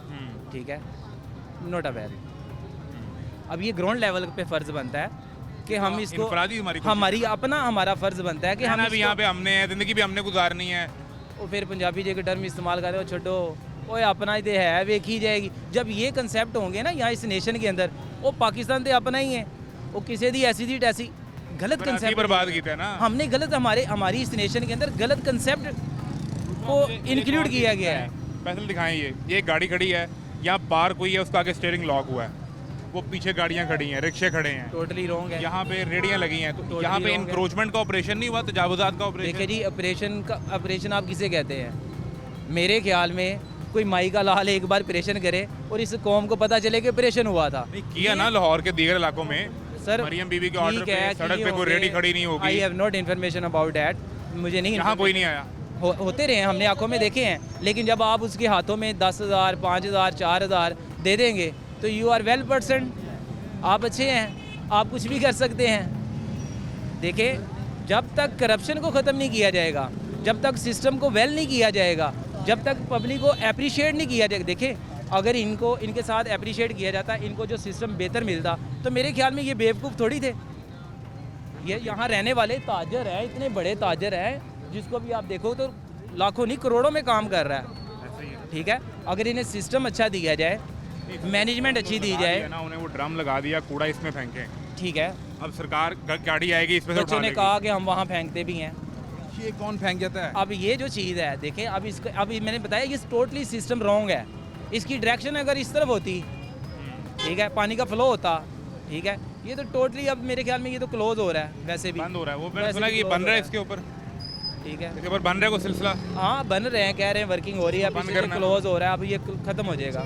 ठीक है, नोट अवेयर। अब ये ग्राउंड लेवल पे फ़र्ज़ बनता है कि हम इसको इनफरादी हमारा फ़र्ज़ बनता है कि हम भी यहाँ पे हमने है, जिंदगी भी हमने गुजारनी है। वो फिर पंजाबी जे के टर्म इस्तेमाल कर रहे हो, छोड़ो ओए अपना ही तो है, वेखी जाएगी। जब ये कंसेप्ट होंगे ना यहाँ इस नेशन के अंदर, वो पाकिस्तान तो अपना ही है, वो किसी दी ऐसी थी टैसी गलत पर असली कंसेप्ट बर्बाद कीता है ना। हमने गलत हमारी इस नेशन के अंदर गलत कंसेप्ट को इंक्लूड किया गया है। फैसल दिखाएं, ये गाड़ी खड़ी है, यहाँ पार्क हुई है, उसका आगे स्टीयरिंग लॉक हुआ है, वो पीछे गाड़ियाँ खड़ी हैं, रिक्शे खड़े हैं, टोटली रॉन्ग है। यहाँ पे रेडियाँ लगी हैं, तो Totally यहाँ पे wrong है। इंक्रोचमेंट का ऑपरेशन नहीं हुआ, तजावुजात का देखिए ऑपरेशन। जी, ऑपरेशन आप किसे कहते हैं? मेरे ख्याल में कोई माई का लाल एक बार ऑपरेशन करे और इस कौम को पता चले कि ऑपरेशन हुआ था। किया ना लाहौर के दीगर इलाकों में, सर मरियम बीबी के ऑर्डर ठीक पे है, सड़क किए पे कोई होंगे। रेडी खड़ी नहीं आई होगी, have not information about that, मुझे नहीं यहाँ कोई नहीं आया। होते रहे, हमने आंखों में देखे हैं। लेकिन जब आप उसके हाथों में 10,000, 5,000, 4,000 दे देंगे तो यू आर वेल पर्सन, आप अच्छे हैं, आप कुछ भी कर सकते हैं। देखिए, जब तक करप्शन को ख़त्म नहीं किया जाएगा, जब तक सिस्टम को वेल नहीं किया जाएगा, जब तक पब्लिक को अप्रिशिएट नहीं किया जाएगा। देखिए, अगर इनके साथ अप्रिशिएट किया जाता, इनको जो सिस्टम बेहतर मिलता, तो मेरे ख्याल में ये बेवकूफ़ थोड़ी थे। ये यहाँ रहने वाले ताजर हैं, इतने बड़े ताजर हैं, जिसको भी आप देखो तो लाखों नहीं करोड़ों में काम कर रहा है, ठीक है। अगर इन्हें सिस्टम अच्छा दिया जाए, मैनेजमेंट अच्छी दी जाए, ना उन्हें वो ड्रम लगा दिया, कूड़ा इसमें फेंके, ठीक है। अब सरकार गाड़ी आएगी इसमें से बच्चों उठा ने लेगी। कहा कि हम वहाँ फेंकते भी हैं। ये कौन फेंक जाता है? अब ये जो चीज़ है, देखें, अभी मैंने बताया ये टोटली सिस्टम रॉन्ग है। इसकी डायरेक्शन अगर इस तरफ होती, ठीक है, पानी का फ्लो होता, ठीक है, ये तो टोटली अब मेरे ख्याल में ये तो क्लोज हो रहा है, वैसे भी बंद हो रहा है। वो मैंने वैसे सुना भी कि ये close बन हो रहा है रहा है। इसके ऊपर, ठीक है। इसके ऊपर बन रहा है कोई सिलसिला। हाँ, बन रहे हैं, कह रहे हैं वर्किंग हो रही है, बंद अभी करना। क्लोज हो रहा है, अब ये ख़त्म हो जाएगा।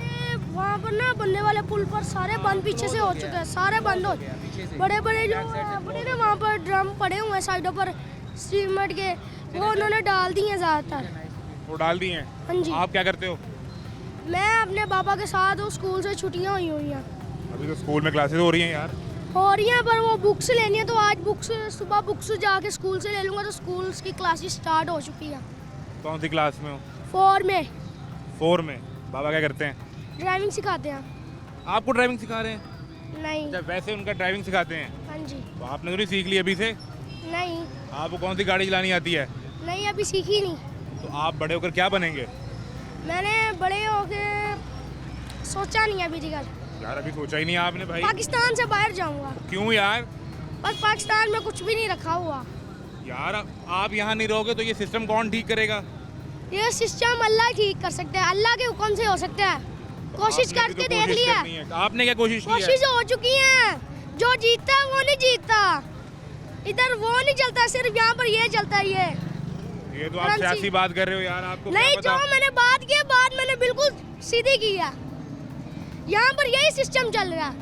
वहाँ पर ना बनने वाले पुल पर सारे बंद पीछे से हो चुके हैं, सारे बंद हो बड़े बड़े जो बड़े ना वहाँ पर ड्रम पड़े हुए हैं साइडों पर सीमेंट के, वो उन्होंने डाल दिए हैं ज़्यादातर। वो डाल दिए हैं। हाँ जी। आप क्या करते हो? मैं अपने पापा के साथ हूँ, स्कूल से छुट्टियाँ हुई हैं, अभी तो स्कूल में क्लासेस हो रही हैं यार। हो रही हैं, पर वो बुक्स लेनी है तो आज सुबह बुक्स जाके स्कूल से ले लूँगा, तो स्कूल की क्लासेस स्टार्ट हो चुकी है। कौन सी क्लास में हो? 4 में 4 में। बाबा क्या करते हैं? ड्राइविंग सिखाते हैं। आपको ड्राइविंग सिखा रहे हैं? नहीं। जब वैसे उनका ड्राइविंग सिखाते हैं, हाँ जी। तो आपने थोड़ी सीख ली अभी से? नहीं आपको कौन सी गाड़ी चलानी आती है? नहीं, अभी सीखी नहीं। तो आप बड़े होकर क्या बनेंगे? मैंने बड़े होके सोचा नहीं अभी तक। यार अभी सोचा ही नहीं आपने भाई। पाकिस्तान से बाहर जाऊंगा, क्यों यार? बस पाकिस्तान में कुछ भी नहीं रखा हुआ। यार आप यहाँ नहीं रहोगे तो ये सिस्टम कौन ठीक करेगा? ये सिस्टम अल्लाह ठीक कर सकते हैं, अल्लाह के हुक्म से हो सकता है। कोशिश आपने भी करके तो देख कोशिश लिया, करनी है। आपने क्या कोशिश की है? कोशिश हो चुकी है। जो जीतता है वो नहीं जीतता, इधर वो नहीं चलता, सिर्फ यहाँ पर ये चलता है। ये तो आप करेंसी। सियासी बात कर रहे हो यार, आपको नहीं, क्या जो पता? मैंने बात की बात मैंने बिल्कुल सीधी की है। यहाँ पर यही सिस्टम चल रहा है।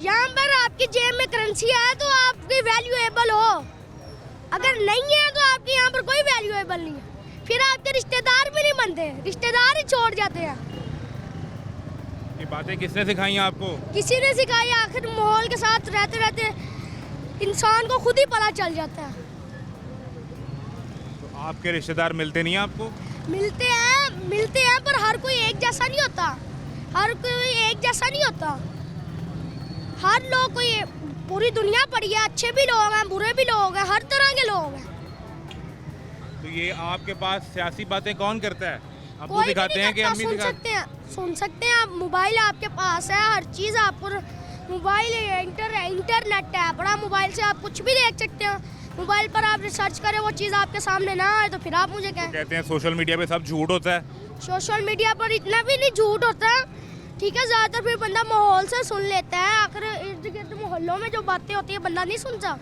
यहाँ पर आपकी जेब में करेंसी है तो आपकी वैल्यूएबल हो, अगर नहीं है तो आपके यहाँ पर कोई वैल्यूएबल नहीं है। फिर आपके रिश्तेदार भी नहीं बनते, रिश्तेदार ही छोड़ जाते हैं। ये बातें किसने सिखाई आपको? किसी ने सिखाई, आखिर माहौल के साथ रहते रहते इंसान को खुद ही पता चल जाता है। तो आपके रिश्तेदार मिलते नहीं हैं आपको? मिलते हैं पर हर कोई एक जैसा नहीं होता, हर कोई एक जैसा नहीं होता। हर लोग कोई, पूरी दुनिया पड़ी है, अच्छे भी लोग हैं, बुरे भी लोग हैं, हर तरह के लोग हैं। तो ये आपके पास सियासी बातें कौन करता है? आपको कोई भी दिखाते नहीं हैं कि करता, अम्मी सुन दिखा? सकते हैं, सुन सकते हैं आप, मोबाइल आपके पास है, हर चीज़ आपको मोबाइल इंटरनेट है, बड़ा मोबाइल से आप कुछ भी देख सकते हैं। मोबाइल पर आप रिसर्च करें, वो चीज़ आपके सामने ना आए तो फिर आप मुझे कहें। कहते हैं सोशल मीडिया पे सब झूठ होता है। सोशल मीडिया पर इतना भी नहीं झूठ होता, ठीक है, ज़्यादातर फिर बंदा माहौल से सुन लेता है। आखिर इर्द गिर्द मोहल्लों में जो बातें होती है बंदा नहीं सुनता,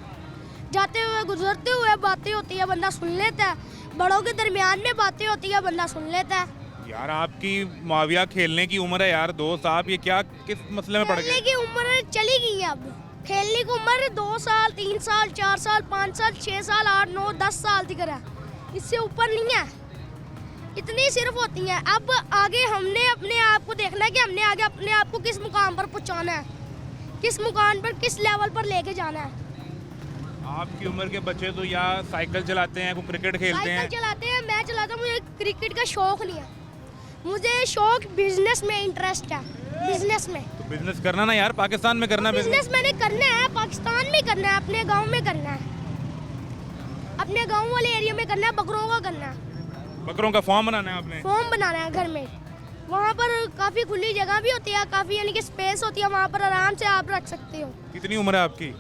जाते हुए गुजरते हुए बातें होती है बंदा सुन लेता है, बड़ों के दरमियान में बातें होती है बंदा सुन लेता है। यार आपकी मुआविया खेलने की उम्र है यार दोस्त, आप ये क्या किस मसले में पड़ खेलने गए? की उम्र चली गई है, अब खेलने की उम्र 2 साल 3 साल 4 साल 5 साल 6 साल 8 9 10 साल तक है, इससे ऊपर नहीं है, इतनी सिर्फ होती हैं। अब आगे हमने अपने आप को देखना है कि हमने आगे अपने आप को किस मुकाम पर पहुंचाना है, किस मुकाम पर किस लेवल पर लेके जाना है। आपकी उम्र के बच्चे तो या साइकिल चलाते हैं, कोई क्रिकेट खेलते हैं। साइकिल चलाते हैं, मैं चलाता हूँ, मुझे क्रिकेट का शौक नहीं है, मुझे शौक बिजनेस में इंटरेस्ट है, बिजनेस में। तो बिजनेस करना ना यार, पाकिस्तान में करना बिजनेस मैंने करना है, पाकिस्तान में करना है, अपने गांव में करना है, अपने गांव वाले एरिया में करना है, बकरों का करना है। बकरों का फॉर्म बनाना है आपने? फॉर्म बनाना है घर में, वहाँ पर काफ़ी खुली जगह भी होती है, काफ़ी यानी कि स्पेस होती है, वहाँ पर आराम से आप रख सकते हो। कितनी उम्र है आपकी?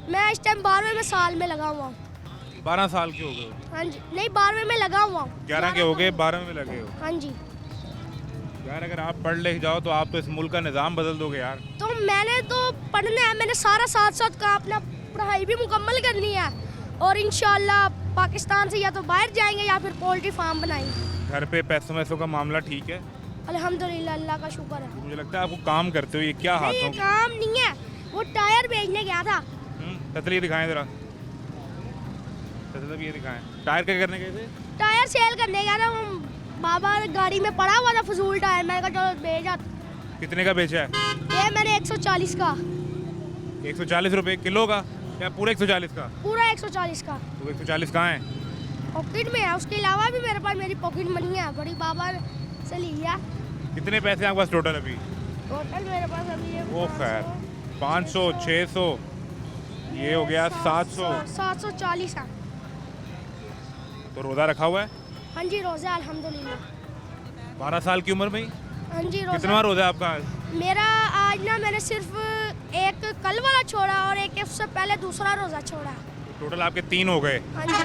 मैं इस टाइम 12वें में साल में लगा हुआ हूँ। 12 साल के हो गए? हाँ जी, नहीं 12वें में लगा हुआ हूँ। 11 के हो गए, 12 में लगे हो? हाँ जी। यार अगर आप पढ़ लिख जाओ तो आप तो इस मुल्क का निज़ाम बदल दोगे यार। तो मैंने तो पढ़ना है, मैंने सारा साथ का अपना पढ़ाई भी मुकम्मल करनी है, और इंशाल्लाह पाकिस्तान से या तो बाहर जाएंगे या फिर पोल्ट्री फार्म बनाएंगे। घर पे पैसों वैसों का मामला ठीक है? अल्हम्दुलिल्लाह, अल्लाह का शुक्र है। मुझे लगता है आपको काम करते हो, ये क्या नहीं, ये हाथों काम नहीं है, वो टायर बेचने गया था। तसली दिखाएं जरा, तसली ये दिखाएं। टायर क्या करने गए थे? टायर सेल करने गया था, वो बाबा गाड़ी में पड़ा हुआ था फजूल टायर, मैंने कहा चलो बेच जा। कितने का बेचा है? ये मैंने 140 का। 140 रुपए किलो का या पूरा 140 का? पूरा 140 का। तो 140 कहाँ है? पॉकेट में है, उसके अलावा भी मेरे पास मेरी पॉकेट मनी है, बड़ी बाबा से लिया। कितने पैसे आपके पास टोटल अभी? टोटल मेरे पास अभी ये वो खैर 500 600 ये हो गया 700 740 है। तो रोज़ा रखा हुआ है? हाँ जी, रोज़ा अल्हम्दुलिल्लाह। 12 साल की उम्र में ही? हाँ जी, कितना रोज़ा रोज़ा है आपका आज? मेरा आज ना, मैंने सिर्फ एक कल वाला छोड़ा और एक उससे पहले दूसरा रोज़ा छोड़ा। टोटल आपके 3 हो गए। हाँ जी।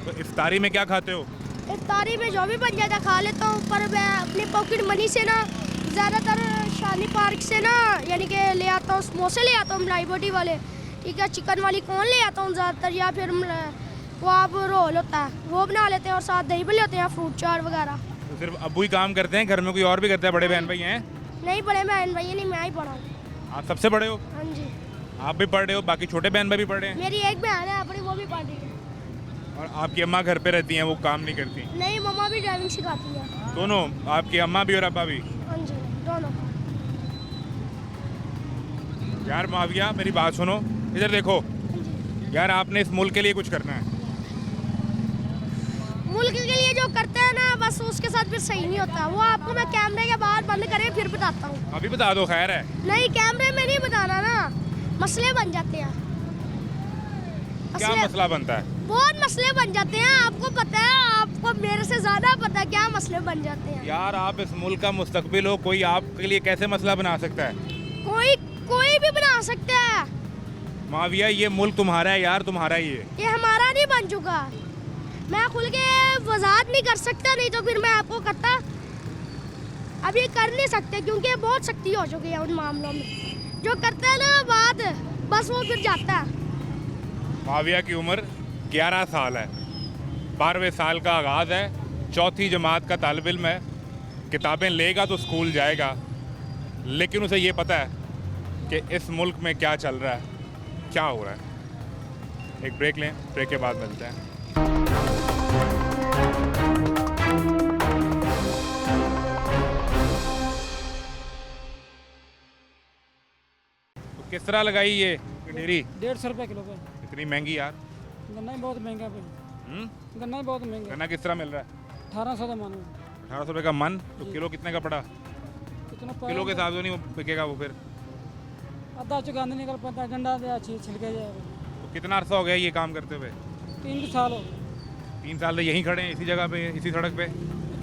तो इफ्तारी में क्या खाते हो? इफ्तारी में जो भी बन जाता खा लेता हूँ, पर मैं अपनी पॉकेट मनी से ना ज़्यादातर शानी पार्क से ना यानी कि ले आता हूँ, समोसे ले आता हूँ मलाई बोटी वाले, ठीक है, चिकन वाली कौन ले आता हूँ ज़्यादातर, या फिर वो आप रोल होता है वो बना लेते हैं, और साथ दही भी लेते हैं, फ्रूट चाट वगैरह। तो सिर्फ अब्बू ही काम करते हैं, घर में कोई और भी करता है? बड़े बहन भाई हैं? नहीं, बड़े बहन भाई नहीं, मैं ही पढ़ा हूँ। आप सबसे बड़े हो? हाँ जी। आप भी पढ़ रहे हो, बाकी छोटे बहन भाई भी पढ़ रहे हैं? मेरी एक बहन है अपनी, वो भी पढ़ रही है। और आपकी अम्मा घर पे रहती हैं, वो काम नहीं करती? नहीं, मम्मा भी ड्राइविंग सिखाती है। दोनों? आपकी अम्मा भी और अब्बा भी? हाँ जी, दोनों। यार माविया मेरी बात सुनो, इधर देखो यार, आपने इस मुल्क के लिए कुछ करना है। मुल्क के लिए जो करते हैं ना, बस उसके साथ फिर सही नहीं होता, वो आपको मैं कैमरे के बाहर बंद करे फिर बताता हूँ। अभी बता दो, खैर है। नहीं, कैमरे में नहीं बताना ना, मसले बन जाते हैं। क्या मसला बनता है? बहुत मसले बन जाते हैं, आपको पता है, आपको मेरे से ज्यादा पता है क्या मसले बन जाते हैं। यार आप इस मुल्क का मुस्तकबिल हो, कोई आपके लिए कैसे मसला बना सकता है? कोई भी बना सकता है। माविया ये मुल्क तुम्हारा है यार, तुम्हारा ही है। ये हमारा नहीं बन चुका, मैं खुल के वजाहत नहीं कर सकता, नहीं तो फिर मैं आपको करता। अभी कर नहीं सकते क्योंकि बहुत सख्ती हो चुकी है उन मामलों में, जो करता है ना बात, बस वो फिर जाता है। माविया की उम्र 11 साल है, 12वें साल का आगाज़ है, 4थी जमात का तालिब इल्म है, किताबें लेगा तो स्कूल जाएगा, लेकिन उसे ये पता है कि इस मुल्क में क्या चल रहा है, क्या हो रहा है। एक ब्रेक लें, ब्रेक के बाद मिलते हैं। तो किस तरह लगाई ये डेरी? 150 रुपये किलो पे। इतनी महंगी यार? गन्ना ही बहुत महंगा पे, गन्ना ही बहुत महंगा। गन्ना किस तरह मिल रहा है? 1800 का मन। 1800 रुपये का मन? तो किलो कितने का पड़ा? कितना किलो के हिसाब से नहीं वो बिकेगा वो फिर? आधा चुका नहीं निकल पाता, डंडा दे छिलके जाएगा। तो कितना अरसा हो गया ये काम करते हुए? 3 साल हो। 3 साल से यहीं खड़े हैं, इसी जगह पे, इसी सड़क पे?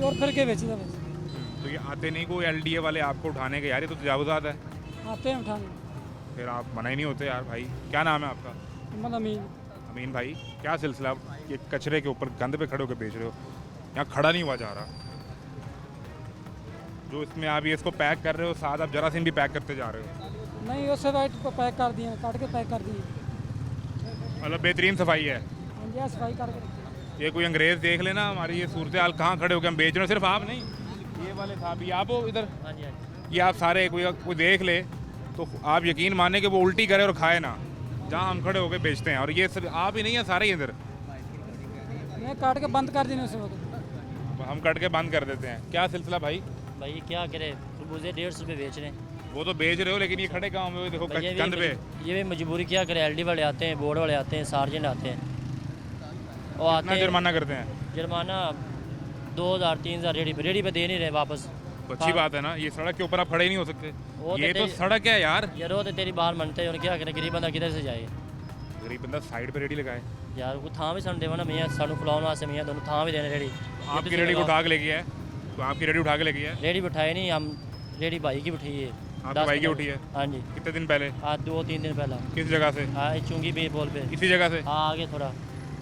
और फिर के बेची था बस। तो ये आते नहीं कोई LDA वाले आपको उठाने के, यार ये तो तजावुज़ात है। आते हैं उठाने। फिर आप मना ही नहीं होते यार भाई। क्या नाम है आपका? मोहम्मद अमीन। अमीन भाई, क्या सिलसिला, ये कचरे के ऊपर गंद पे खड़े होकर बेच रहे हो, यहाँ खड़ा नहीं हुआ जा रहा। जो इसमें आप ये इसको पैक कर रहे हो, साथ आप जरासीम भी पैक करते जा रहे हो। नहीं उससे वाइट पैक कर दिए, काट के पैक कर दिए। मतलब बेहतरीन सफाई है। हाँ जी, सफाई करके। ये कोई अंग्रेज़ देख लेना हमारी ये सूरत हाल, कहाँ खड़े होकर हम बेच रहे हो। सिर्फ आप नहीं, ये वाले साहब भी, आप हो इधर, ये आप सारे, कोई देख ले तो आप यकीन माने कि वो उल्टी करे और खाए ना, जहाँ हम खड़े होकर बेचते हैं। और ये सब आप ही नहीं है, सारे ही इधर मैं काट के बंद कर देने उस वक्त। हम कट के बंद कर देते हैं। क्या सिलसिला भाई? भाई क्या करे, खरबूजे 150 रुपये बेच रहे हैं। वो तो बेच रहे हो, लेकिन ये खड़े कहाँ हुए, देखो भैया गंद पे। ये भी मजबूरी क्या करे, LD वाले आते हैं, बोर्ड वाले आते हैं, सार्जेंट आते हैं, वो आते कितना हैं। जुर्माना करते हैं? जुर्माना 2000 3000 रेडी पे दे नहीं रहे वापस। तो अच्छी बात है ना, ये सड़क के ऊपर आप खड़े ही नहीं हो सकते। वो ये तो तेरी- सड़क है यार। यार वो तो तेरी बात मनते हैं, क्या करें, गरीब बंदा किधर से जाए गरीब बंदा साइड पे रेडी लगाए। यार, को थां भी सन देवा ना मियाँ, सानू खिलाने वास्ते मियाँ दोनों थां भी देने रेडी। आपकी रेडी को उठा के ले गया है, तो आपकी रेडी उठा के ले गया है। रेडी बिठाए नहीं हम, रेडी भाई की बिठाई है। आपके भाई की उठी है? हाँ जी। कितने दिन पहले? आज 2-3 दिन पहला। किस जगह से? हाँ, चुंगी भी बोल पे। इसी जगह से? हाँ, आगे थोड़ा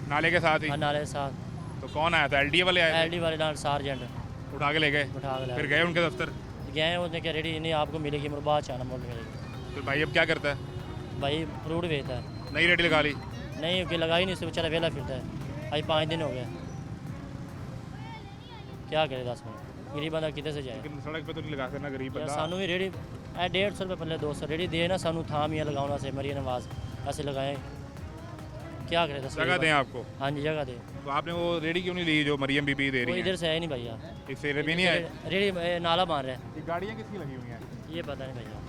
नाले के साथ ही? हाँ, नाले के साथ। तो कौन आया था? LDA वाले आए थे? LD वाले नाल सार्जेंट उठा के ले गए? उठा के फिर गए उनके दफ्तर? गए, उसने क्या रेडी नहीं आपको मिलेगी, मेरे बाद चाना बोल मिलेगी। फिर भाई अब क्या करता है? भाई फ्रूट बेचता है। नई रेडी लगा ली? नहीं, कि लगाई नहीं, उससे बेचारा वेला फिरता है। आज 5 दिन हो गया, क्या करे 10 मिनट, गरीब बंदा किधर से जाए। लेकिन सड़क पे तो नहीं लगा सकता ना गरीब यार बंदा। सानू भी रेडी 150 रुपये पहले 200 रेडी दे ना, सानू थां मियाँ लगाना से मरिया नवाज ऐसे लगाए, क्या करे 10 जगह दें आपको? हाँ जी, जगह दे। तो आपने वो रेडी क्यों नहीं ली जो मरियम बीबी दे वो रही इधर है? से आए नहीं भैया, इससे भी नहीं आए? रेडी नाला मार रहा है। ये गाड़ियाँ किसकी लगी हुई हैं? ये पता नहीं भैया,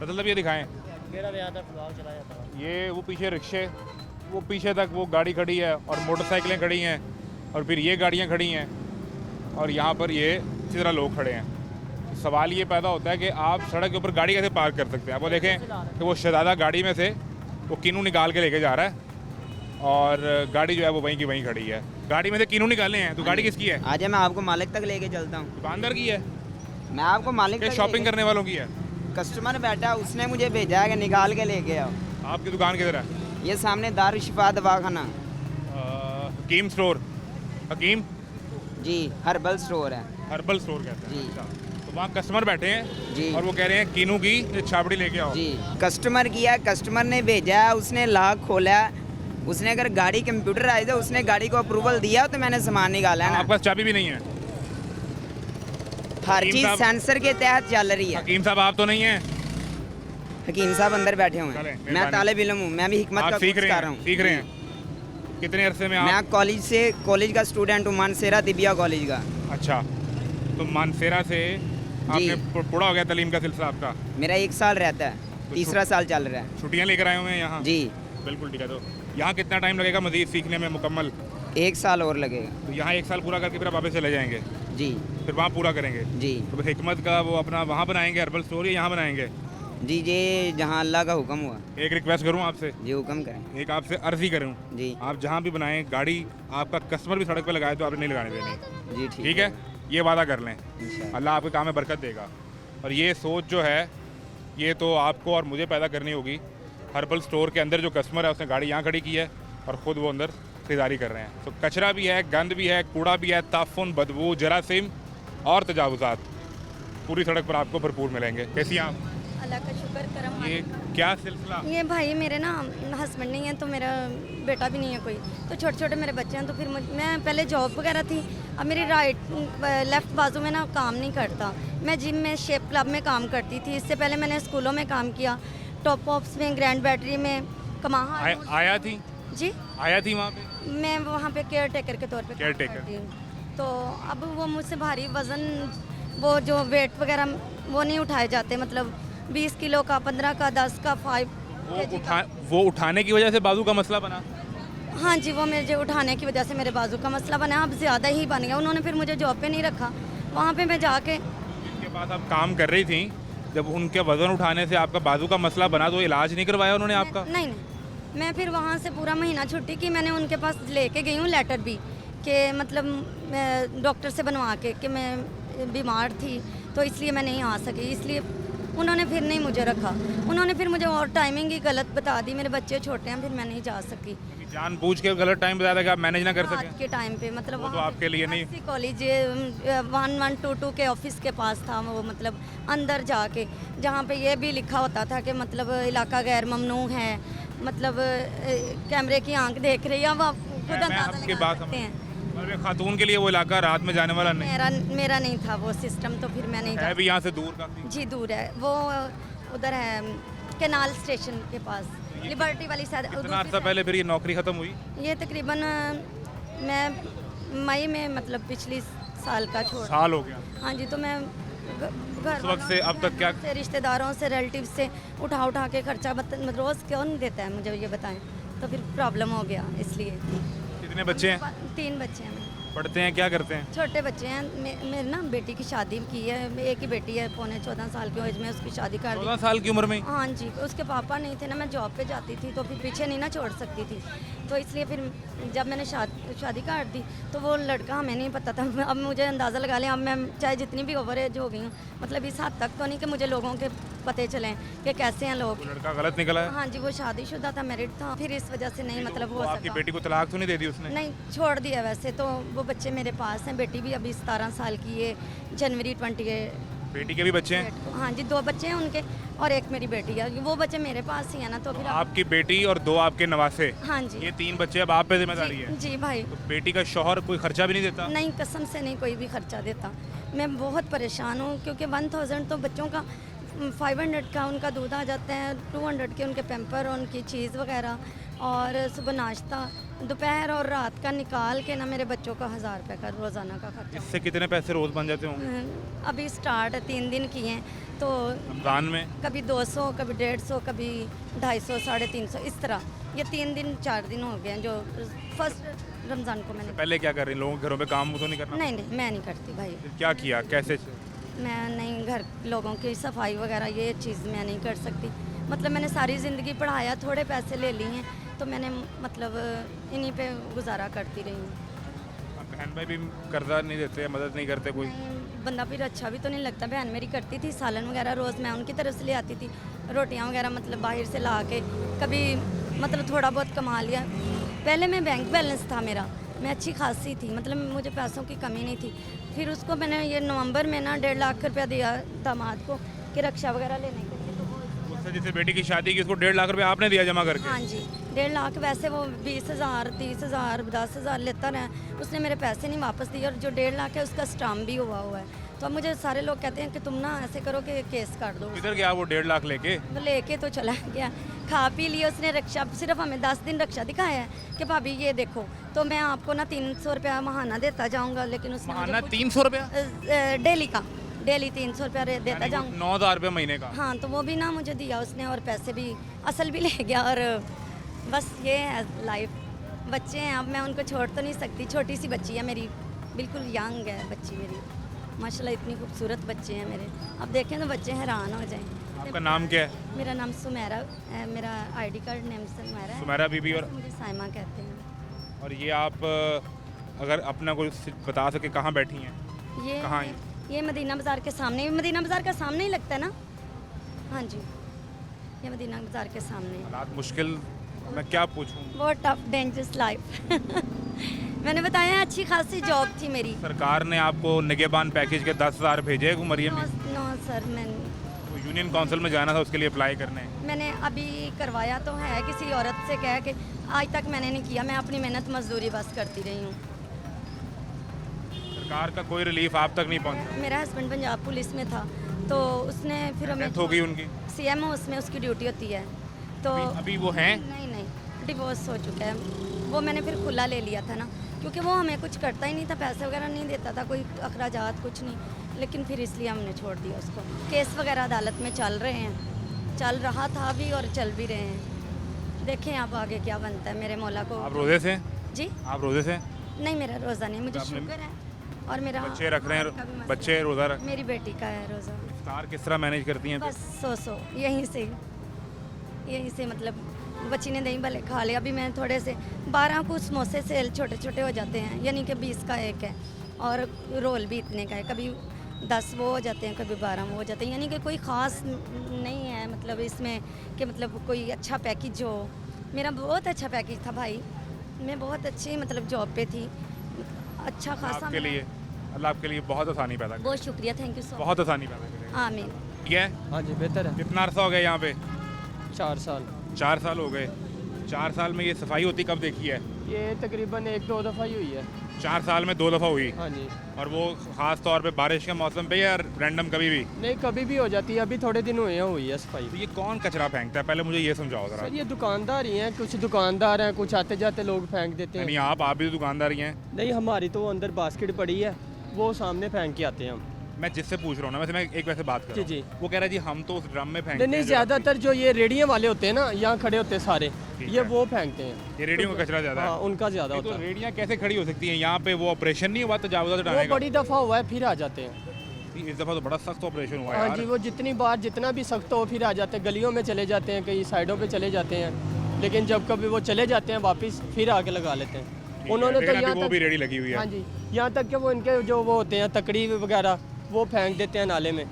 मतलब ये दिखाएं। मेरा भी आता फिलहाल चला जाता है। ये वो पीछे रिक्शे, वो पीछे तक वो गाड़ी खड़ी है और मोटरसाइकिलें खड़ी हैं, और फिर ये गाड़ियाँ खड़ी हैं, और यहाँ पर ये इसी तरह लोग खड़े हैं। तो सवाल ये पैदा होता है कि आप सड़क के ऊपर गाड़ी कैसे पार्क कर सकते हैं? आप वो देखें कि वो शहजादा गाड़ी में से वो कीनू निकाल के लेके जा रहा है, और गाड़ी जो है वो वहीं की वहीं खड़ी है। गाड़ी में से कीनू निकाले हैं, तो गाड़ी किसकी है? आज मैं आपको मालिक तक लेके चलता हूँ। दुकानदार की है मैं आपको मालिक कि शॉपिंग करने वालों की है? कस्टमर बैठा, उसने मुझे भेजा है कि निकाल के लेके आओ। आपकी दुकान किधर है? ये सामने दारुल शिफा दवाखाना हकीम स्टोर। हकीम जी, हर्बल स्टोर है हर्बल स्टोर कहते हैं। जी। अच्छा। तो वहाँ कस्टमर बैठे हैं जी। और वो कह रहे हैं कीनू की छाबड़ी लेके आओ। जी। कस्टमर किया, कस्टमर ने भेजा है, उसने लॉक खोला है, उसने अगर गाड़ी कंप्यूटराइज है, उसने गाड़ी को अप्रूवल दिया तो मैंने सामान निकाला है आपके ना। पास चाबी भी नहीं है? हर हकीम चीज साहब- सेंसर के तहत चल रही है। हकीम साहब आप तो नहीं हैं? हकीम साहब अंदर बैठे हुए चलें, हैं। मैं मेहरबानी। तालिब इल्म हूँ, मैं भी हिकमत आप का सीख कोर्स रहे कर हैं? रहा हूँ। सीख रहे हैं? कितने अरसे में आप? मैं कॉलेज का स्टूडेंट हूँ, मानसेरा तिबिया कॉलेज का। अच्छा, तो मानसेरा से आपने पूरा हो गया तालीम का सिलसिला आपका? मेरा 1 साल रहता है, तो 3रा साल चल रहा है। छुट्टियाँ लेकर आए हुए हैं यहाँ? जी। बिल्कुल ठीक है। तो यहाँ कितना टाइम लगेगा मज़ीद सीखने में मुकम्मल? 1 साल और लगेगा। तो यहाँ 1 साल पूरा करके फिर आप वापस चले जाएंगे? जी। फिर वहाँ पूरा करेंगे? जी। तो फिर हिकमत का वो अपना वहाँ बनाएंगे हर्बल स्टोर, या यहाँ बनाएंगे? जी, ये जहाँ अल्लाह का हुक्म हुआ। एक रिक्वेस्ट करूँ आपसे? जी, हुक्म करें। एक आपसे अर्जी करूँ? जी। आप जहाँ भी बनाएं गाड़ी, आपका कस्टमर भी सड़क पे लगाए तो आपने नहीं लगाने देनी। जी ठीक है, ये वादा कर लें। इंशाअल्लाह। अल्लाह आपके काम में बरकत देगा। और ये सोच जो है ये तो आपको और मुझे पैदा करनी होगी। हर्बल स्टोर के अंदर जो कस्टमर है उसने गाड़ी यहाँ खड़ी की है और ख़ुद वो अंदर खरीदारी कर रहे हैं। तो कचरा भी है, गंद भी है, कूड़ा भी है, ताफुन, बदबू, जरासीम और तजावुज़ात पूरी सड़क पर आपको भरपूर मिलेंगे। कैसी हैं आप? अल्लाह का शुक्र करम। ये क्या सिलसिला? ये भाई मेरे ना हस्बैंड नहीं है, तो मेरा बेटा भी नहीं है कोई, तो छोटे छोटे मेरे बच्चे हैं। तो फिर मैं पहले जॉब वगैरह थी, अब मेरी लेफ़्ट बाजू में ना काम नहीं करता। मैं जिम में, शेप क्लब में काम करती थी। इससे पहले मैंने स्कूलों में काम किया, टॉप ऑप्स में, ग्रैंड बैटरी में, कमाहा। आया थी? जी, आया थी वहाँ पे? मैं वहाँ पे केयर टेकर के तौर पे काम Caretaker। करती हूँ। तो अब वो मुझसे भारी वज़न, वो जो वेट वगैरह वो नहीं उठाए जाते, मतलब 20 किलो का, 15 का, 10 का, 5 वो उठाने की वजह से बाजू का मसला बना? हाँ जी, वो मुझे उठाने की वजह से मेरे बाजू का मसला बना। अब ज़्यादा ही बन गया। उन्होंने फिर मुझे जॉब पे नहीं रखा। वहाँ पे मैं जाके, जिनके पास आप काम कर रही थी, जब उनके वजन उठाने से आपका बाजू का मसला बना तो इलाज नहीं करवाया उन्होंने आपका? नहीं, मैं फिर वहाँ से पूरा महीना छुट्टी की। मैंने उनके पास लेके गई हूँ लेटर भी, कि मतलब डॉक्टर से बनवा के कि मैं बीमार थी तो इसलिए मैं नहीं आ सकी, इसलिए उन्होंने फिर नहीं मुझे रखा। उन्होंने फिर मुझे और टाइमिंग ही गलत बता दी, मेरे बच्चे छोटे हैं, फिर मैं नहीं जा सकी। जानबूझ के गलत टाइम बताया था कि आप मैनेज ना कर रात सके। के टाइम पे मतलब वो तो वहाँ आपके लिए नहीं। कॉलेज 1122 के ऑफिस के पास था वो, मतलब अंदर जाके जहाँ पे ये भी लिखा होता था कि मतलब इलाका गैर ममनू है, मतलब कैमरे की आंख देख रही है। अब आप खुद मैं अंदाजा आपकी लगा बात सकते हैं। और एक खातून के लिए वो इलाका रात में जाने वाला नहीं मेरा नहीं था वो सिस्टम, तो फिर मैं नहीं है, जा भी यहाँ से दूर काफी। जी दूर है वो, उधर है कैनाल स्टेशन के पास, लिबर्टी वाली साइड। कितना अर्सा पहले फिर ये नौकरी खत्म हुई? ये तकरीबन मैं मई में मतलब पिछली साल का छोड़। साल हो गया। हाँ जी, तो मैं घर उस वक्त से अब तक क्या? से रिश्तेदारों से रिलेटिव से उठा के खर्चा रोज़ कौन देता है मुझे ये बताएं, तो फिर प्रॉब्लम हो गया इसलिए। कितने बच्चे हैं? 3 बच्चे हैं। पढ़ते हैं, क्या करते हैं? छोटे बच्चे हैं। मेरी ना बेटी की शादी की है, एक ही बेटी है, पौने 14 साल की एज में उसकी शादी कर दी। 14 साल की उम्र में? हाँ जी, उसके पापा नहीं थे ना, मैं जॉब पे जाती थी तो फिर पीछे नहीं ना छोड़ सकती थी, तो इसलिए फिर जब मैंने शादी कर दी तो वो लड़का हमें नहीं पता था। अब मुझे अंदाज़ा लगा लें, अब मैं चाहे जितनी भी ओवर एज हो गई हूँ, मतलब इस हद तक तो नहीं कि मुझे लोगों के पते चलें कि कैसे हैं लोग। लड़का गलत निकला है? हाँ जी, वो शादीशुदा था, मैरिड था, फिर इस वजह से नहीं मतलब वो हो आपकी सका। बेटी को तलाक तो नहीं दे दी उसने? नहीं, छोड़ दिया वैसे तो। वो बच्चे मेरे पास हैं, बेटी भी अभी 17 साल की है, जनवरी 28। बेटी के भी बच्चे हैं? हाँ जी, 2 बच्चे हैं उनके और एक मेरी बेटी है। वो बच्चे मेरे पास ही है ना, तो फिर आपकी बेटी और 2 आपके नवासे? हाँ जी। ये 3 बच्चे अब आप पे जिम्मेदारी है? जी भाई। तो बेटी का शौहर कोई खर्चा भी नहीं देता? नहीं, कसम से नहीं कोई भी खर्चा देता। मैं बहुत परेशान हूँ क्योंकि 1000 तो बच्चों का, 500 का उनका दूध आ जाता है, 200 के उनके पैम्पर, उनकी चीज़ वगैरह, और सुबह नाश्ता, दोपहर और रात का निकाल के ना मेरे बच्चों का 1000 रुपये का रोज़ाना का खर्चा। इससे कितने पैसे रोज बन जाते होंगे? अभी स्टार्ट है, 3 दिन किए हैं, तो रमजान में कभी 200, कभी 150, कभी 250, 350, इस तरह। ये 3 दिन 4 दिन हो गए हैं जो फर्स्ट रमज़ान को मैंने। पहले क्या कर रही? लोगों के घरों पे काम तो नहीं करना? नहीं, मैं नहीं करती भाई। फिर क्या किया, कैसे? मैं नहीं, घर लोगों की सफाई वगैरह ये चीज़ मैं नहीं कर सकती। मतलब मैंने सारी ज़िंदगी पढ़ाया, थोड़े पैसे ले लिए हैं, तो मैंने मतलब इन्हीं पे गुजारा करती रही हूँ। अब बहन भाई भी कर्जा नहीं देते, मदद नहीं करते कोई? बंदा फिर अच्छा भी तो नहीं लगता। बहन मेरी करती थी, सालन वगैरह रोज़ मैं उनकी तरफ से ले आती थी, रोटियां वगैरह मतलब बाहर से ला के, कभी मतलब थोड़ा बहुत कमा लिया। पहले मैं बैंक बैलेंस था मेरा, मैं अच्छी खासी थी, मतलब मुझे पैसों की कमी नहीं थी। फिर उसको मैंने ये नवंबर में ना 1.5 लाख रुपया दिया दामाद को कि रक्षा वगैरह लेने के लिए, तो वो उससे जिससे बेटी की शादी की उसको 1.5 लाख रुपए आपने दिया जमा करके? हाँ जी, 1.5 लाख। वैसे वो 20,000, 30,000, 10,000 लेता रहा, उसने मेरे पैसे नहीं वापस दिए, और जो 1.5 लाख है उसका स्टाम्प भी हुआ है। तो अब मुझे सारे लोग कहते हैं कि तुम ना ऐसे करो कि केस कर दो। किधर गया वो 1.5 लाख लेके? वो लेके तो चला गया, खा पी लिया उसने। रक्षा सिर्फ हमें 10 दिन रक्षा दिखाया है कि भाभी ये देखो, तो मैं आपको ना 300 रुपया महाना देता जाऊंगा, लेकिन उसने महाना 300 रुपया? डेली का, डेली 300 रुपया देता जाऊँगा। 9,000 रुपये महीने का? हाँ, तो वो भी ना मुझे दिया उसने, और पैसे भी, असल भी ले गया। और बस ये है लाइफ। बच्चे हैं, अब मैं उनको छोड़ तो नहीं सकती। छोटी सी बच्ची है मेरी, बिल्कुल यंग है बच्ची मेरी, माशाल्लाह इतनी खूबसूरत बच्चे हैं मेरे। अब देखें तो बच्चे हैरान हो जाएं। आपका नाम क्या है? मेरा नाम सुमेरा है, मेरा आईडी कार्ड नेम सुमेरा है। सुमेरा बीबी। और मुझे साइमा कहते हैं। और ये आप अगर अपना कोई बता सके कहाँ बैठी हैं? ये कहाँ है? ये मदीना बाज़ार के सामने, मदीना बाज़ार का सामने ही लगता है ना? हाँ जी, ये मदीना बाज़ार के सामने। हालात मुश्किल, मैं क्या पूछूं? बहुत टफ डेंजरस लाइफ। मैंने बताया, अच्छी खासी जॉब थी मेरी। सरकार ने आपको निगहबान पैकेज के 10,000 भेजे हैं मरियम में? नो सर, तो यूनियन काउंसिल में जाना था उसके लिए अप्लाई करने। मैंने अभी करवाया तो है किसी औरत से कह के, आज तक मैंने नहीं किया। मैं अपनी मेहनत मजदूरी बस करती रही हूँ। सरकार का कोई रिलीफ आप तक नहीं पहुंचा? मेरा हस्बैंड पंजाब पुलिस में था, तो उसने फिर हमें डेथ हो गई उनकी? CMO उसमें उसकी ड्यूटी होती है, तो अभी वो हैं? नहीं, डिवोर्स हो चुका है वो। मैंने फिर खुला ले लिया था ना, क्योंकि वो हमें कुछ करता ही नहीं था, पैसे वगैरह नहीं देता था, कोई अखराजात कुछ नहीं, लेकिन फिर इसलिए हमने छोड़ दिया उसको। केस वगैरह अदालत में चल रहे हैं, चल रहा था भी और चल भी रहे हैं। देखें आप आगे क्या बनता है, मेरे मौला को। आप रोजे से? जी, आप रोजे से? नहीं, मेरा रोज़ा नहीं, मुझे शुगर है, और मेरा बच्चे रख रहे का भी हैं? मसला बच्चे रोजा रख? मेरी बेटी का है रोज़ा। इफ्तार किस तरह मैनेज करती हैं? बस 100 यहीं से मतलब बच्ची ने दही भले खा लिया। अभी मैं थोड़े से 12 कुछ समोसे सेल छोटे छोटे हो जाते हैं, यानी कि 20 का एक है, और रोल भी इतने का है। कभी 10 वो हो जाते हैं, कभी 12 वो हो जाते हैं, यानी कि कोई ख़ास नहीं है मतलब इसमें कि मतलब कोई अच्छा पैकेज हो। मेरा बहुत अच्छा पैकेज था भाई, मैं बहुत अच्छी मतलब जॉब पे थी, अच्छा खासा। आपके लिए अल्लाह आपके लिए बहुत आसानी पैदा करे, बहुत शुक्रिया, थैंक यू सो बहुत आसानी पैदा करेगा। आमीन। ठीक है, हाँ जी बेहतर है। कितना अरसा हो गया यहाँ पे? 4 साल। 4 साल हो गए। 4 साल में ये सफाई होती कब देखी है? ये तकरीबन 1-2 दफ़ा ही हुई है। 4 साल में 2 दफ़ा हुई। हाँ जी। और वो ख़ास तौर पे बारिश के मौसम पे या रैंडम कभी भी? नहीं, कभी भी हो जाती है, अभी थोड़े दिन हुई है सफाई। तो ये कौन कचरा फेंकता है, पहले मुझे ये समझाओ ज़रा। सर ये दुकानदार ही हैं, कुछ दुकानदार हैं, कुछ आते जाते लोग फेंक देते हैं। नहीं, आप भी तो दुकानदार ही हैं। नहीं, हमारी तो अंदर बास्केट पड़ी है, वो सामने फेंक के आते हैं हम। मैं जिससे पूछ रहा हूँ ना, वैसे मैं एक वैसे बात कर रहा हूँ। जी। वो कह रहा है जी हम तो उस ड्रम में फेंकते हैं। नहीं, ज़्यादातर जो ये रेडियो वाले होते हैं ना, यहाँ खड़े होते हैं सारे, ये वो फेंकते हैं। ये रेडियो का कचरा ज़्यादा है। हाँ, उनका ज़्यादा तो होता है। रेडियाँ कैसे खड़ी हो सकती हैं यहाँ पे? वो ऑपरेशन नहीं हुआ तजावुज़ हटाने वो का? बड़ी दफ़ा हुआ है, फिर आ जाते हैं। इस दफ़ा तो बड़ा सख्त ऑपरेशन हुआ है हाँ यार। जी, वो जितनी बार जितना भी सख्त हो फिर आ जाते हैं, गलियों में चले जाते हैं, कई साइडों पे चले जाते हैं, लेकिन जब कभी वो चले जाते हैं वापस फिर आके लगा लेते हैं। उन्होंने तो लेकिन अभी यहाँ वो भी तक, रेडी लगी हुई है। हाँ जी, यहाँ तक कि वो इनके जो वो होते हैं तकड़ी वगैरह वो फेंक देते हैं नाले में।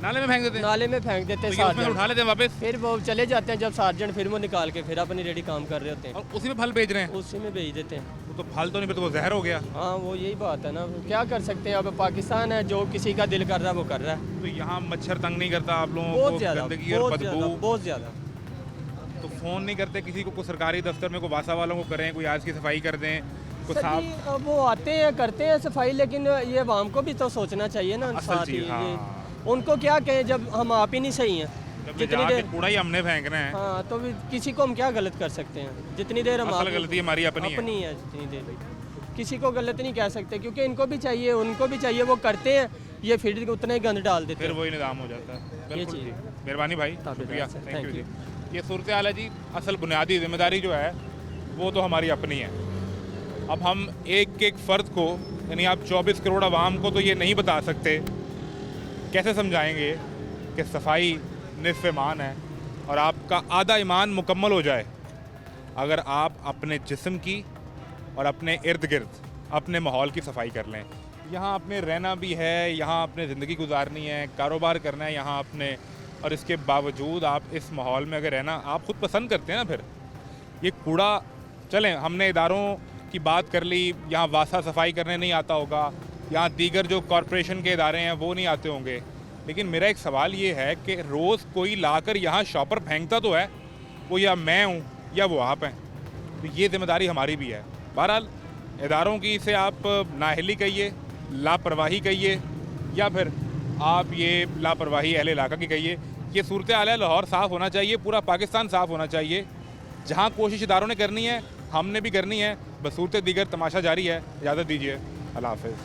नाले में फेंक देते हैं? नाले में फेंक देते हैं तो ये उसमें सार्जेंट। उठा लेते हैं वापस? फिर वो चले जाते हैं जब सार्जेंट, फिर वो निकाल के फिर अपनी रेडी काम कर रहे होते हैं, और उसी में फल बेच रहे हैं? उसी में भेज देते हैं। वो तो फल तो नहीं, फिर तो वो जहर हो गया। हाँ, वो यही बात है ना, क्या कर सकते हैं। अब पाकिस्तान है, जो किसी का दिल कर रहा है वो कर रहा है। तो यहाँ मच्छर तंग नहीं करता आप लोगों बहुत को? ज़्यादा, गंदगी और बहुत ज़्यादा, बदबू? बहुत ज़्यादा। तो फ़ोन नहीं करते किसी को? कोई सरकारी दफ्तर में कोई वासा वालों को करें, कोई आज की सफाई कर दें, कोई सर साफ? जी, अब वो आते हैं करते हैं सफाई, लेकिन ये आवाम को भी तो सोचना चाहिए ना असल साथ ही। चीज़, हाँ। ये उनको क्या कहें जब हम आप ही नहीं सही हैं, जब जितनी जाके देर। कूड़ा ही हमने फेंकना है। हाँ, तो भी किसी को हम क्या गलत कर सकते हैं, जितनी देर हम असल आप गलती हमारी अपनी है। अपनी है, जितनी देर किसी को गलत नहीं कह सकते, क्योंकि इनको भी चाहिए, उनको भी चाहिए, वो करते हैं, ये फिर उतना ही गंद डाल देते फिर हैं। वही निज़ाम हो जाता है। बिल्कुल चीज़। ठीक। मेहरबानी भाई, ताबेदार शुक्रिया, से, थैंक यू thank जी। ये सूरत हाल है जी। असल बुनियादी जिम्मेदारी जो है वो तो हमारी अपनी है। अब हम एक एक फ़र्द को, यानी आप 24 करोड़ आवाम को तो ये नहीं बता सकते, कैसे समझाएंगे कि सफाई निस्फ़ ईमान है और आपका आधा ईमान मुकम्मल हो जाए अगर आप अपने जिस्म की और अपने इर्द गिर्द अपने माहौल की सफाई कर लें। यहाँ आपने रहना भी है, यहाँ आपने ज़िंदगी गुजारनी है, कारोबार करना है यहाँ आपने, और इसके बावजूद आप इस माहौल में अगर रहना आप खुद पसंद करते हैं ना, फिर ये कूड़ा, चलें हमने इदारों की बात कर ली, यहाँ वासा सफाई करने नहीं आता होगा, यहाँ दीगर जो कॉरपोरेशन के इदारे हैं वो नहीं आते होंगे, लेकिन मेरा एक सवाल ये है कि रोज़ कोई लाकर यहाँ शॉपर फेंकता तो है, वो या मैं हूँ या वो आप हैं, तो ये जिम्मेदारी हमारी भी है। बहरहाल इदारों की इसे आप नाअहली कहिए, लापरवाही कहिए, या फिर आप ये लापरवाही अहले इलाका की कहिए, ये सूरत हाल है। लाहौर साफ़ होना चाहिए, पूरा पाकिस्तान साफ़ होना चाहिए। जहाँ कोशिश इदारों ने करनी है हमने भी करनी है, बस सूरत दीगर तमाशा जारी है। इजाज़त दीजिए, अल्लाह हाफ़िज़।